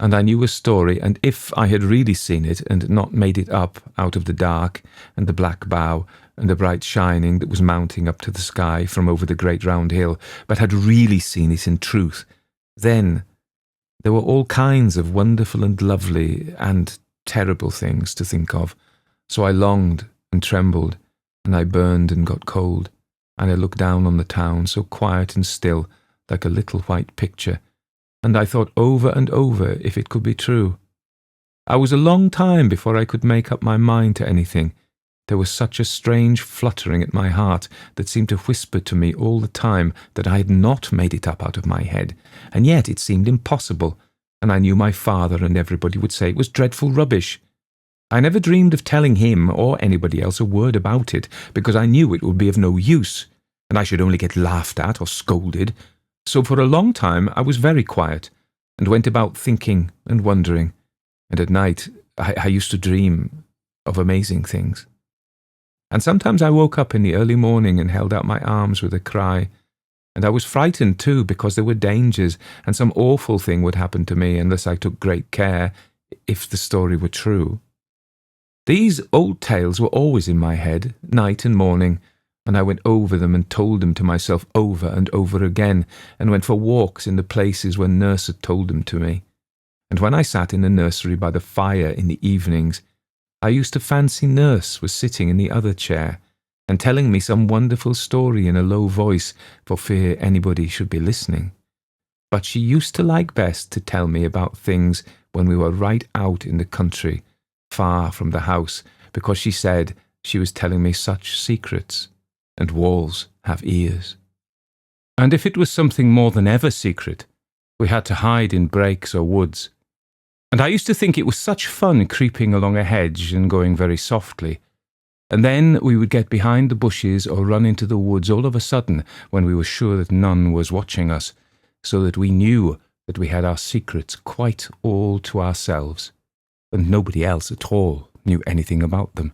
and I knew a story, and if I had really seen it and not made it up out of the dark and the black bough and the bright shining that was mounting up to the sky from over the great round hill, but had really seen it in truth, then there were all kinds of wonderful and lovely and terrible things to think of. So I longed and trembled, and I burned and got cold, and I looked down on the town so quiet and still, like a little white picture, and I thought over and over if it could be true. I was a long time before I could make up my mind to anything. There was such a strange fluttering at my heart that seemed to whisper to me all the time that I had not made it up out of my head, and yet it seemed impossible, and I knew my father and everybody would say it was dreadful rubbish. I never dreamed of telling him or anybody else a word about it, because I knew it would be of no use, and I should only get laughed at or scolded. So for a long time I was very quiet, and went about thinking and wondering, and at night I used to dream of amazing things. And sometimes I woke up in the early morning and held out my arms with a cry, and I was frightened too, because there were dangers, and some awful thing would happen to me unless I took great care, if the story were true. These old tales were always in my head, night and morning, and I went over them and told them to myself over and over again, and went for walks in the places where nurse had told them to me. And when I sat in the nursery by the fire in the evenings, I used to fancy nurse was sitting in the other chair, and telling me some wonderful story in a low voice, for fear anybody should be listening. But she used to like best to tell me about things when we were right out in the country, far from the house, because she said she was telling me such secrets, and walls have ears. And if it was something more than ever secret, we had to hide in brakes or woods. And I used to think it was such fun creeping along a hedge and going very softly. And then we would get behind the bushes or run into the woods all of a sudden when we were sure that none was watching us, so that we knew that we had our secrets quite all to ourselves, and nobody else at all knew anything about them.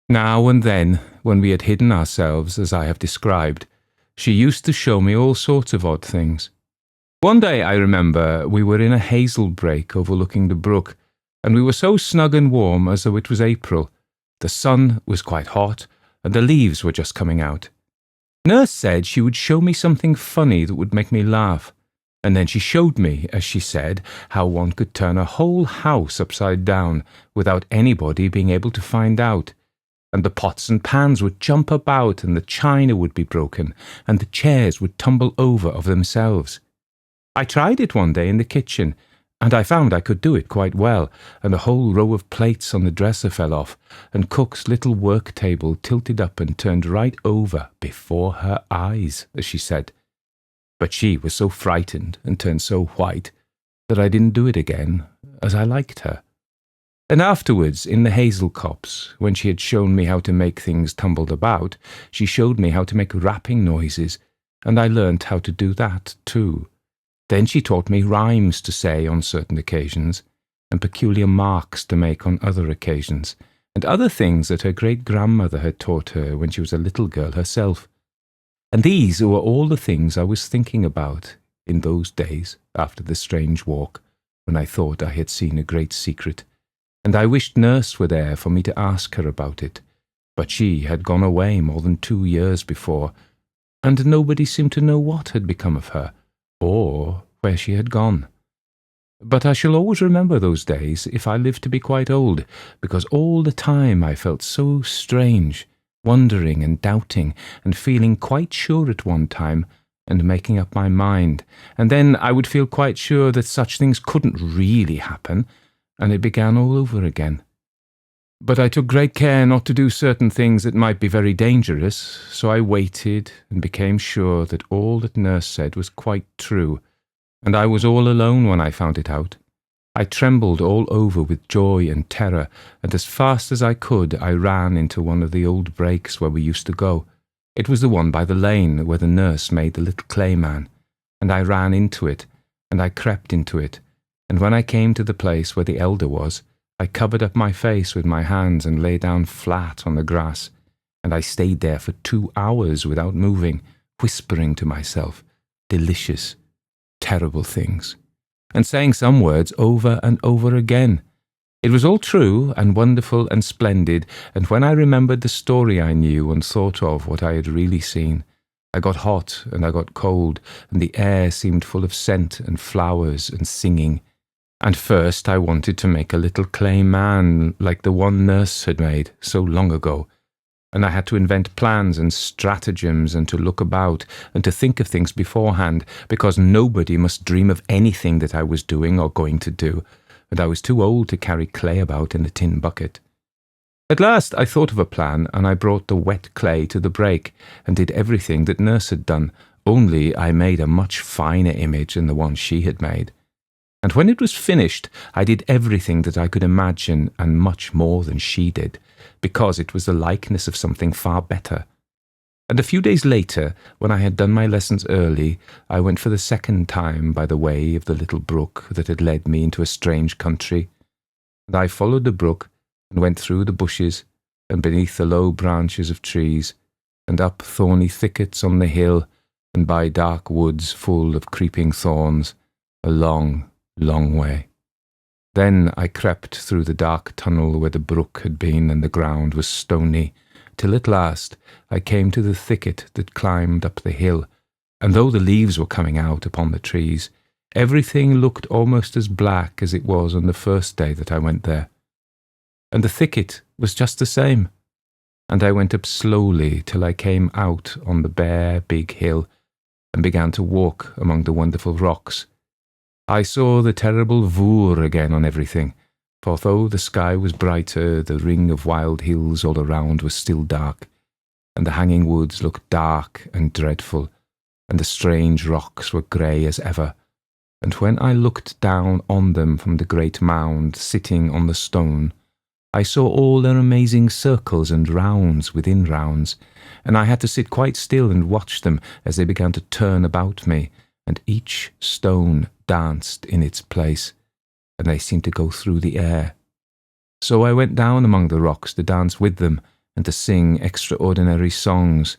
Now and then, when we had hidden ourselves, as I have described, she used to show me all sorts of odd things. One day, I remember, we were in a hazel brake overlooking the brook, and we were so snug and warm as though it was April. The sun was quite hot, and the leaves were just coming out. Nurse said she would show me something funny that would make me laugh, and then she showed me, as she said, how one could turn a whole house upside down without anybody being able to find out. And the pots and pans would jump about, and the china would be broken, and the chairs would tumble over of themselves. I tried it one day in the kitchen, and I found I could do it quite well, and a whole row of plates on the dresser fell off, and cook's little work table tilted up and turned right over before her eyes, as she said. But she was so frightened and turned so white that I didn't do it again, as I liked her. And afterwards, in the hazel copse, when she had shown me how to make things tumbled about, she showed me how to make rapping noises, and I learnt how to do that too. Then she taught me rhymes to say on certain occasions, and peculiar marks to make on other occasions, and other things that her great-grandmother had taught her when she was a little girl herself. And these were all the things I was thinking about in those days after the strange walk, when I thought I had seen a great secret, and I wished nurse were there for me to ask her about it, but she had gone away more than 2 years before, and nobody seemed to know what had become of her, or where she had gone. But I shall always remember those days if I live to be quite old, because all the time I felt so strange, wondering and doubting, and feeling quite sure at one time, and making up my mind, and then I would feel quite sure that such things couldn't really happen, and it began all over again. But I took great care not to do certain things that might be very dangerous, so I waited and became sure that all that Nurse said was quite true, and I was all alone when I found it out. I trembled all over with joy and terror, and as fast as I could I ran into one of the old breaks where we used to go. It was the one by the lane where the nurse made the little clay man, and I ran into it, and I crept into it, and when I came to the place where the elder was, I covered up my face with my hands and lay down flat on the grass, and I stayed there for 2 hours without moving, whispering to myself delicious, terrible things, and saying some words over and over again. It was all true and wonderful and splendid, and when I remembered the story I knew and thought of what I had really seen, I got hot and I got cold, and the air seemed full of scent and flowers and singing. And first I wanted to make a little clay man like the one Nurse had made so long ago, and I had to invent plans and stratagems and to look about and to think of things beforehand, because nobody must dream of anything that I was doing or going to do, and I was too old to carry clay about in a tin bucket. At last I thought of a plan, and I brought the wet clay to the break and did everything that Nurse had done, only I made a much finer image than the one she had made. And when it was finished, I did everything that I could imagine and much more than she did, because it was the likeness of something far better. And a few days later, when I had done my lessons early, I went for the second time by the way of the little brook that had led me into a strange country. And I followed the brook and went through the bushes and beneath the low branches of trees, and up thorny thickets on the hill, and by dark woods full of creeping thorns, a long, long way. Then I crept through the dark tunnel where the brook had been and the ground was stony, till at last I came to the thicket that climbed up the hill, and though the leaves were coming out upon the trees, everything looked almost as black as it was on the first day that I went there. And the thicket was just the same, and I went up slowly till I came out on the bare big hill and began to walk among the wonderful rocks. I saw the terrible vour again on everything, for though the sky was brighter, the ring of wild hills all around was still dark, and the hanging woods looked dark and dreadful, and the strange rocks were grey as ever, and when I looked down on them from the great mound sitting on the stone, I saw all their amazing circles and rounds within rounds, and I had to sit quite still and watch them as they began to turn about me, and each stone danced in its place, and they seemed to go through the air. So I went down among the rocks to dance with them and to sing extraordinary songs,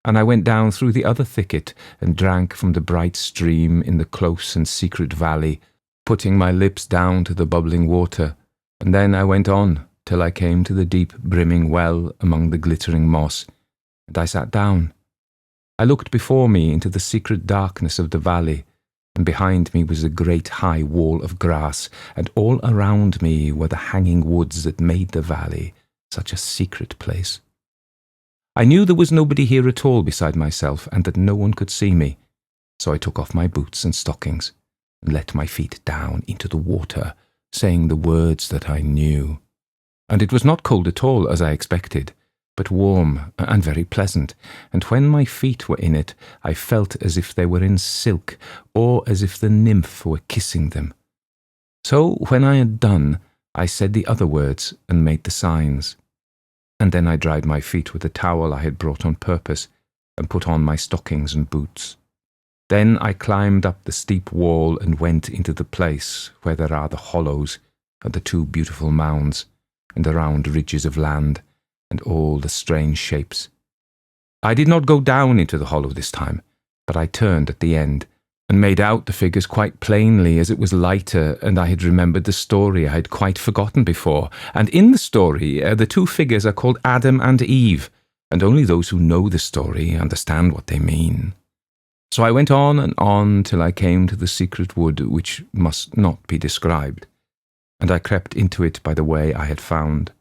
and I went down through the other thicket and drank from the bright stream in the close and secret valley, putting my lips down to the bubbling water, and then I went on till I came to the deep brimming well among the glittering moss, and I sat down. I looked before me into the secret darkness of the valley, and behind me was a great high wall of grass, and all around me were the hanging woods that made the valley such a secret place. I knew there was nobody here at all beside myself, and that no one could see me, so I took off my boots and stockings, and let my feet down into the water, saying the words that I knew. And it was not cold at all, as I expected, but warm and very pleasant, and when my feet were in it, I felt as if they were in silk, or as if the nymph were kissing them. So when I had done, I said the other words and made the signs, and then I dried my feet with a towel I had brought on purpose, and put on my stockings and boots. Then I climbed up the steep wall and went into the place where there are the hollows, and the 2 beautiful mounds, and the round ridges of land, and all the strange shapes. I did not go down into the hollow this time, but I turned at the end, and made out the figures quite plainly, as it was lighter, and I had remembered the story I had quite forgotten before, and in the story the 2 figures are called Adam and Eve, and only those who know the story understand what they mean. So I went on and on till I came to the secret wood which must not be described, and I crept into it by the way I had found.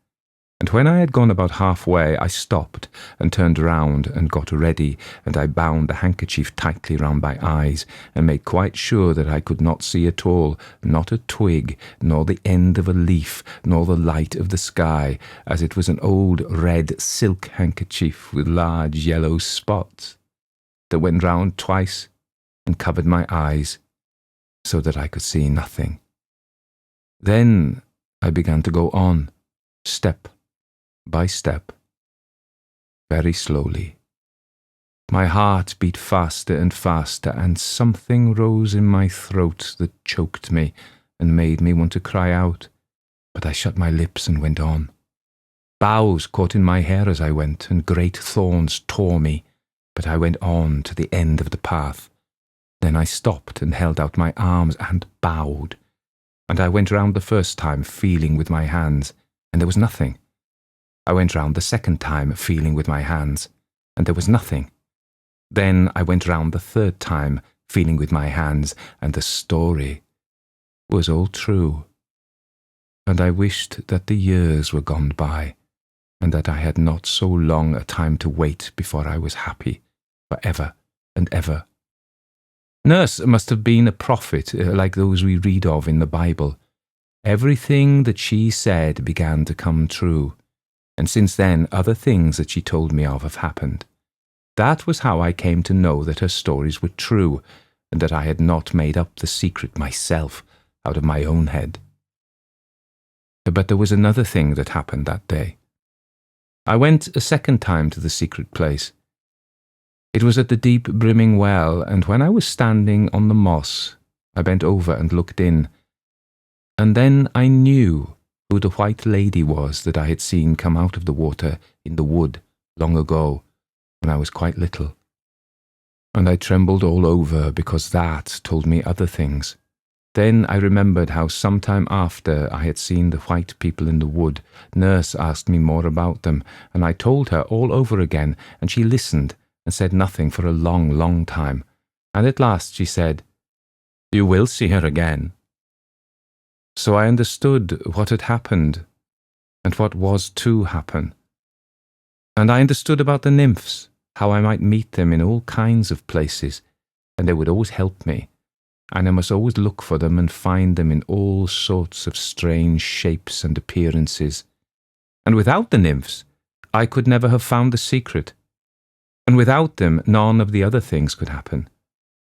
And when I had gone about halfway, I stopped and turned round and got ready, and I bound the handkerchief tightly round my eyes, and made quite sure that I could not see at all, not a twig, nor the end of a leaf, nor the light of the sky, as it was an old red silk handkerchief with large yellow spots, that went round twice and covered my eyes, so that I could see nothing. Then I began to go on, step by step, very slowly. My heart beat faster and faster, and something rose in my throat that choked me and made me want to cry out, but I shut my lips and went on. Boughs caught in my hair as I went, and great thorns tore me, but I went on to the end of the path. Then I stopped and held out my arms and bowed, and I went round the first time, feeling with my hands, and there was nothing. I went round the second time, feeling with my hands, and there was nothing. Then I went round the third time, feeling with my hands, and the story was all true. And I wished that the years were gone by, and that I had not so long a time to wait before I was happy, for ever and ever. Nurse must have been a prophet, like those we read of in the Bible. Everything that she said began to come true. And since then, other things that she told me of have happened. That was how I came to know that her stories were true, and that I had not made up the secret myself out of my own head. But there was another thing that happened that day. I went a second time to the secret place. It was at the deep brimming well, and when I was standing on the moss, I bent over and looked in, and then I knew who the white lady was that I had seen come out of the water in the wood long ago, when I was quite little. And I trembled all over, because that told me other things. Then I remembered how some time after I had seen the white people in the wood, Nurse asked me more about them, and I told her all over again, and she listened and said nothing for a long, long time, and at last she said, "You will see her again." So I understood what had happened, and what was to happen. And I understood about the nymphs, how I might meet them in all kinds of places, and they would always help me, and I must always look for them and find them in all sorts of strange shapes and appearances. And without the nymphs, I could never have found the secret, and without them none of the other things could happen.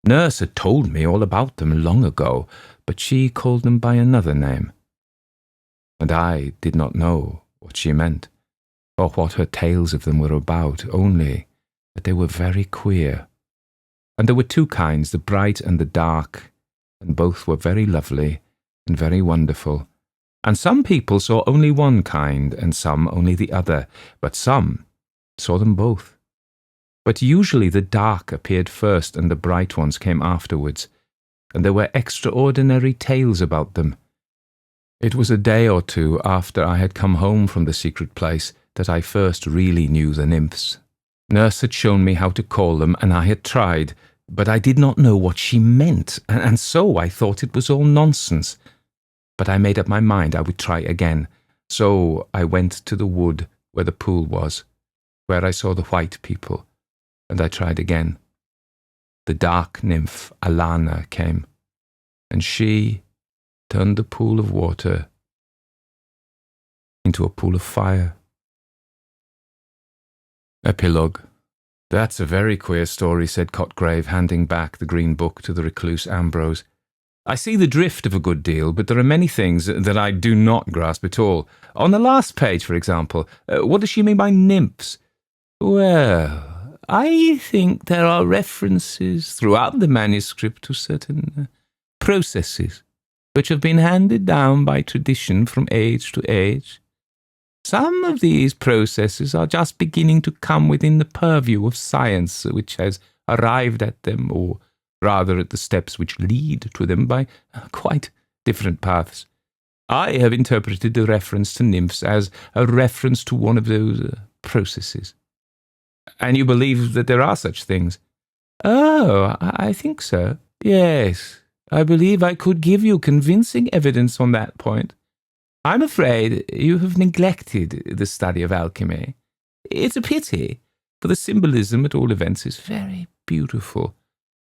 Nurse had told me all about them long ago, but she called them by another name. And I did not know what she meant, or what her tales of them were about, only that they were very queer. And there were two kinds, the bright and the dark, and both were very lovely and very wonderful. And some people saw only one kind, and some only the other, but some saw them both. But usually the dark appeared first and the bright ones came afterwards, and there were extraordinary tales about them. It was a day or two after I had come home from the secret place that I first really knew the nymphs. Nurse had shown me how to call them, and I had tried, but I did not know what she meant, and so I thought it was all nonsense. But I made up my mind I would try again, so I went to the wood where the pool was, where I saw the white people, and I tried again. The dark nymph Alana came, and she turned the pool of water into a pool of fire. Epilogue. "That's a very queer story," said Cotgrave, handing back the green book to the recluse Ambrose. "I see the drift of a good deal, but there are many things that I do not grasp at all. On the last page, for example, what does she mean by nymphs?" "Well, I think there are references throughout the manuscript to certain processes which have been handed down by tradition from age to age. Some of these processes are just beginning to come within the purview of science, which has arrived at them, or rather at the steps which lead to them, by quite different paths. I have interpreted the reference to nymphs as a reference to one of those processes." "And you believe that there are such things?" Oh, I think so. Yes, I believe I could give you convincing evidence on that point. I'm afraid you have neglected the study of alchemy. It's a pity, for the symbolism, at all events, is very beautiful.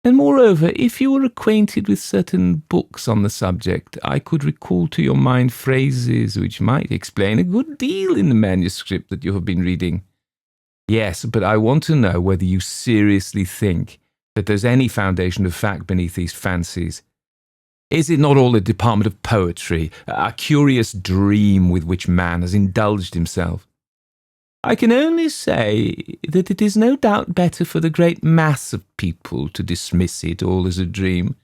And moreover, if you were acquainted with certain books on the subject, I could recall to your mind phrases which might explain a good deal in the manuscript that you have been reading. Yes, but I want to know whether you seriously think that there's any foundation of fact beneath these fancies. Is it not all a department of poetry, a curious dream with which man has indulged himself? I can only say that it is no doubt better for the great mass of people to dismiss it all as a dream.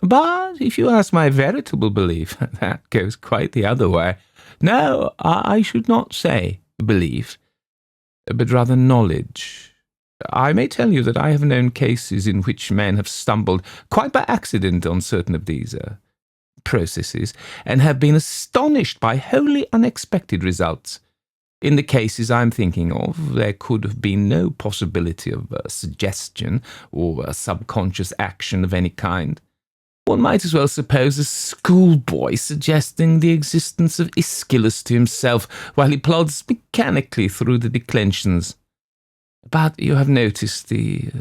But if you ask my veritable belief, that goes quite the other way. No, I should not say belief, but rather knowledge. I may tell you that I have known cases in which men have stumbled quite by accident on certain of these processes, and have been astonished by wholly unexpected results. In the cases I'm thinking of, there could have been no possibility of suggestion or a subconscious action of any kind. One might as well suppose a schoolboy suggesting the existence of Aeschylus to himself while he plods mechanically through the declensions. But you have noticed the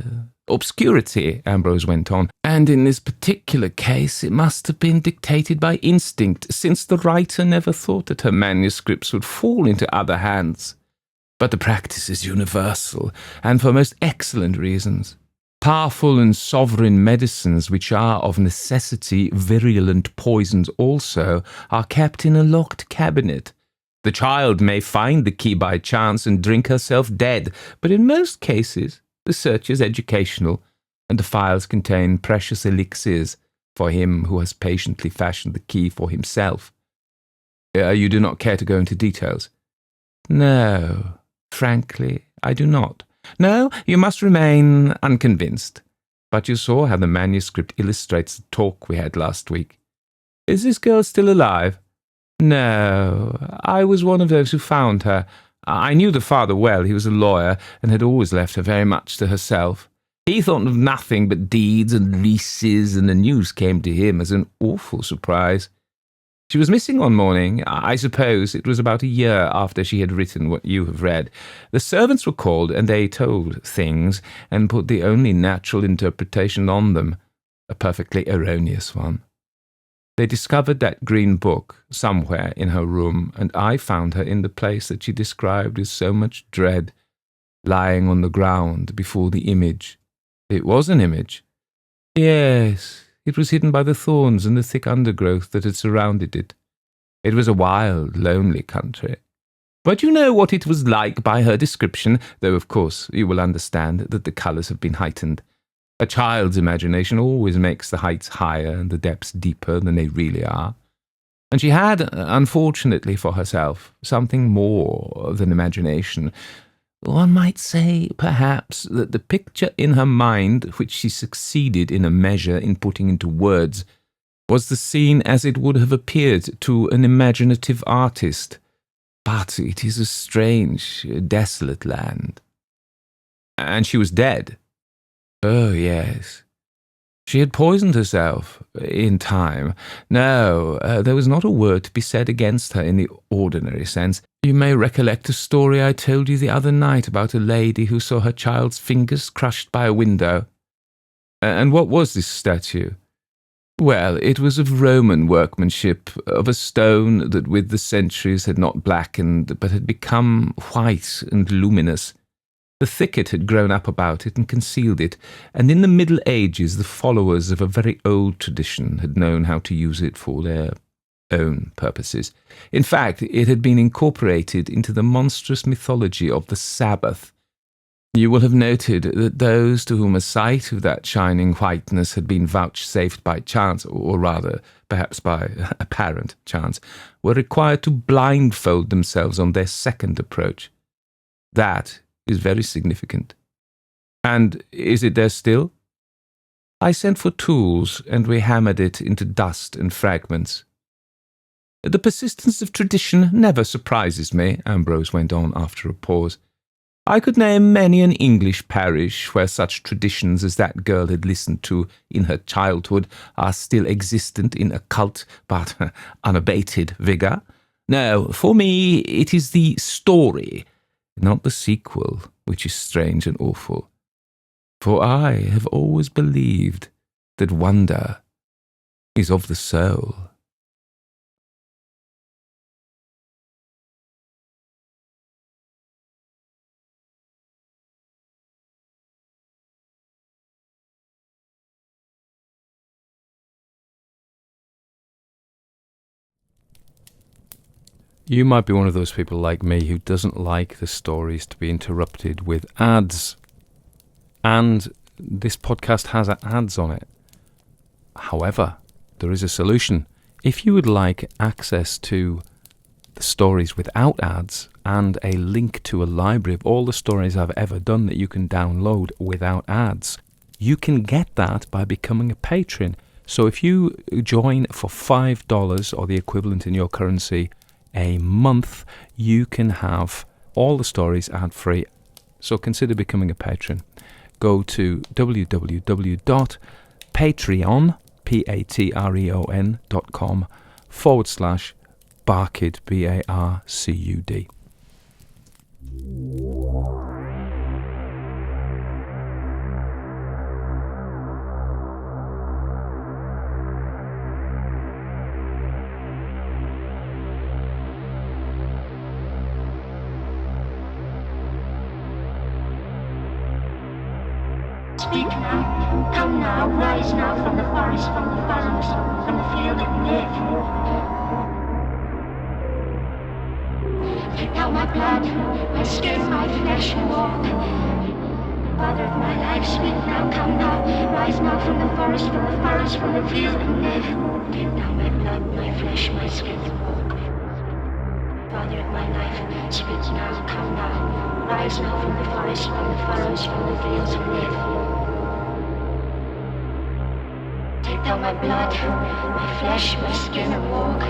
obscurity, Ambrose went on, and in this particular case it must have been dictated by instinct, since the writer never thought that her manuscripts would fall into other hands. But the practice is universal, and for most excellent reasons. Powerful and sovereign medicines, which are of necessity virulent poisons also, are kept in a locked cabinet. The child may find the key by chance and drink herself dead, but in most cases the search is educational, and the phials contain precious elixirs for him who has patiently fashioned the key for himself. You do not care to go into details? No, frankly, I do not. No, you must remain unconvinced. But you saw how the manuscript illustrates the talk we had last week. Is this girl still alive? No, I was one of those who found her. I knew the father well. He was a lawyer, and had always left her very much to herself. He thought of nothing but deeds and leases, and the news came to him as an awful surprise. She was missing one morning. I suppose it was about a year after she had written what you have read. The servants were called, and they told things, and put the only natural interpretation on them, a perfectly erroneous one. They discovered that green book somewhere in her room, and I found her in the place that she described with so much dread, lying on the ground before the image. It was an image. Yes, it was hidden by the thorns and the thick undergrowth that had surrounded it. It was a wild, lonely country. But you know what it was like by her description, though of course you will understand that the colours have been heightened. A child's imagination always makes the heights higher and the depths deeper than they really are. And she had, unfortunately for herself, something more than imagination. One might say, perhaps, that the picture in her mind, which she succeeded in a measure in putting into words, was the scene as it would have appeared to an imaginative artist. But it is a strange, desolate land. And she was dead. Oh, yes. She had poisoned herself, in time. No, there was not a word to be said against her in the ordinary sense. You may recollect a story I told you the other night about a lady who saw her child's fingers crushed by a window. And what was this statue? Well, it was of Roman workmanship, of a stone that with the centuries had not blackened, but had become white and luminous. The thicket had grown up about it and concealed it, and in the Middle Ages the followers of a very old tradition had known how to use it for their own purposes. In fact, it had been incorporated into the monstrous mythology of the Sabbath. You will have noted that those to whom a sight of that shining whiteness had been vouchsafed by chance, or rather, perhaps by apparent chance, were required to blindfold themselves on their second approach. That is very significant. And is it there still? I sent for tools, and we hammered it into dust and fragments. The persistence of tradition never surprises me, Ambrose went on after a pause. I could name many an English parish where such traditions as that girl had listened to in her childhood are still existent in occult but unabated vigour. No, for me it is the story, not the sequel, which is strange and awful. For I have always believed that wonder is of the soul. You might be one of those people like me who doesn't like the stories to be interrupted with ads. And this podcast has ads on it. However, there is a solution. If you would like access to the stories without ads and a link to a library of all the stories I've ever done that you can download without ads, you can get that by becoming a patron. So if you join for $5 or the equivalent in your currency a month, you can have all the stories ad-free. So consider becoming a patron. Go to www.patreon.com/Barcud, BARCUD. Speak now, come now, rise now from the forest, from the furrows, from the field of live. Take out my blood, my skin, my flesh and walk. Father of my life, speak now, come now, rise now from the forest, from the furrows, from the field and live. Take down my blood, my flesh, my skin and walk. Father of my life, speak now, come now, rise now from the forest, from the furrows, from the fields and live. Take down my blood, my flesh, my skin and walk.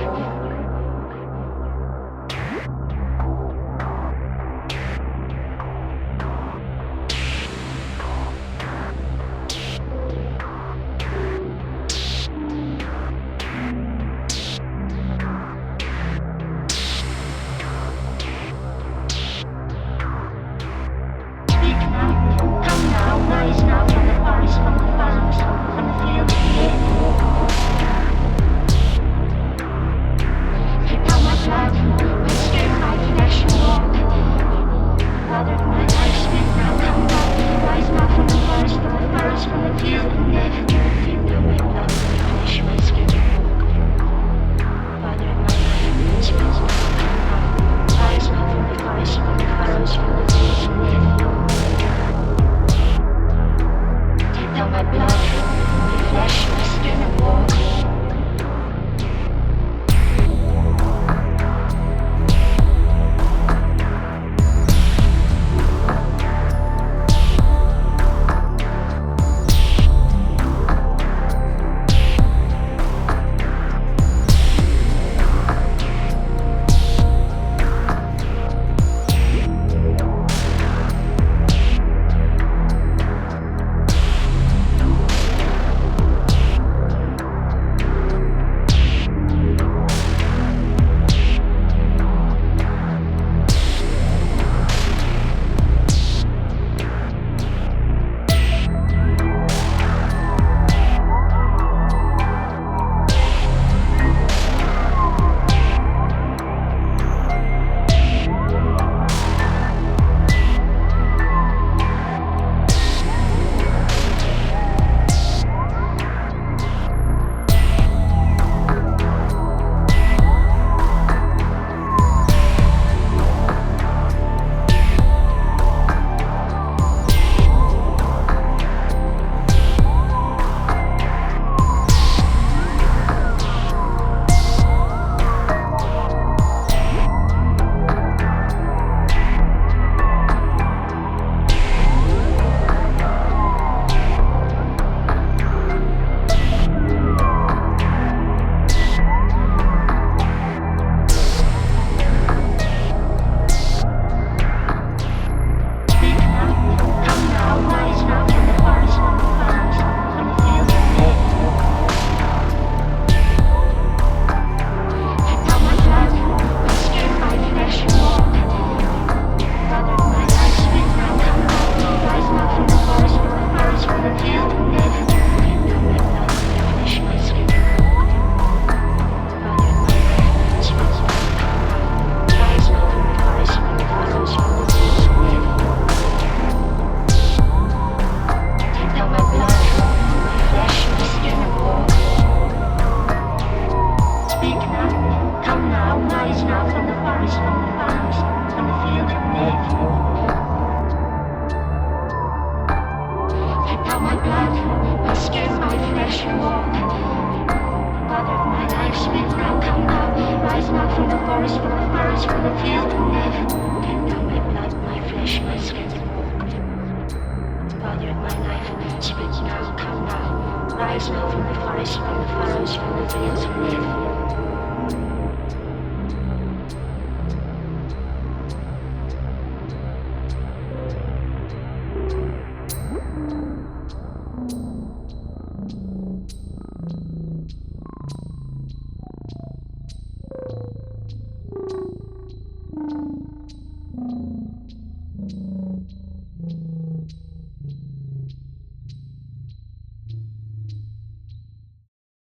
rise now from the forest, from the furrows, from the fields of live.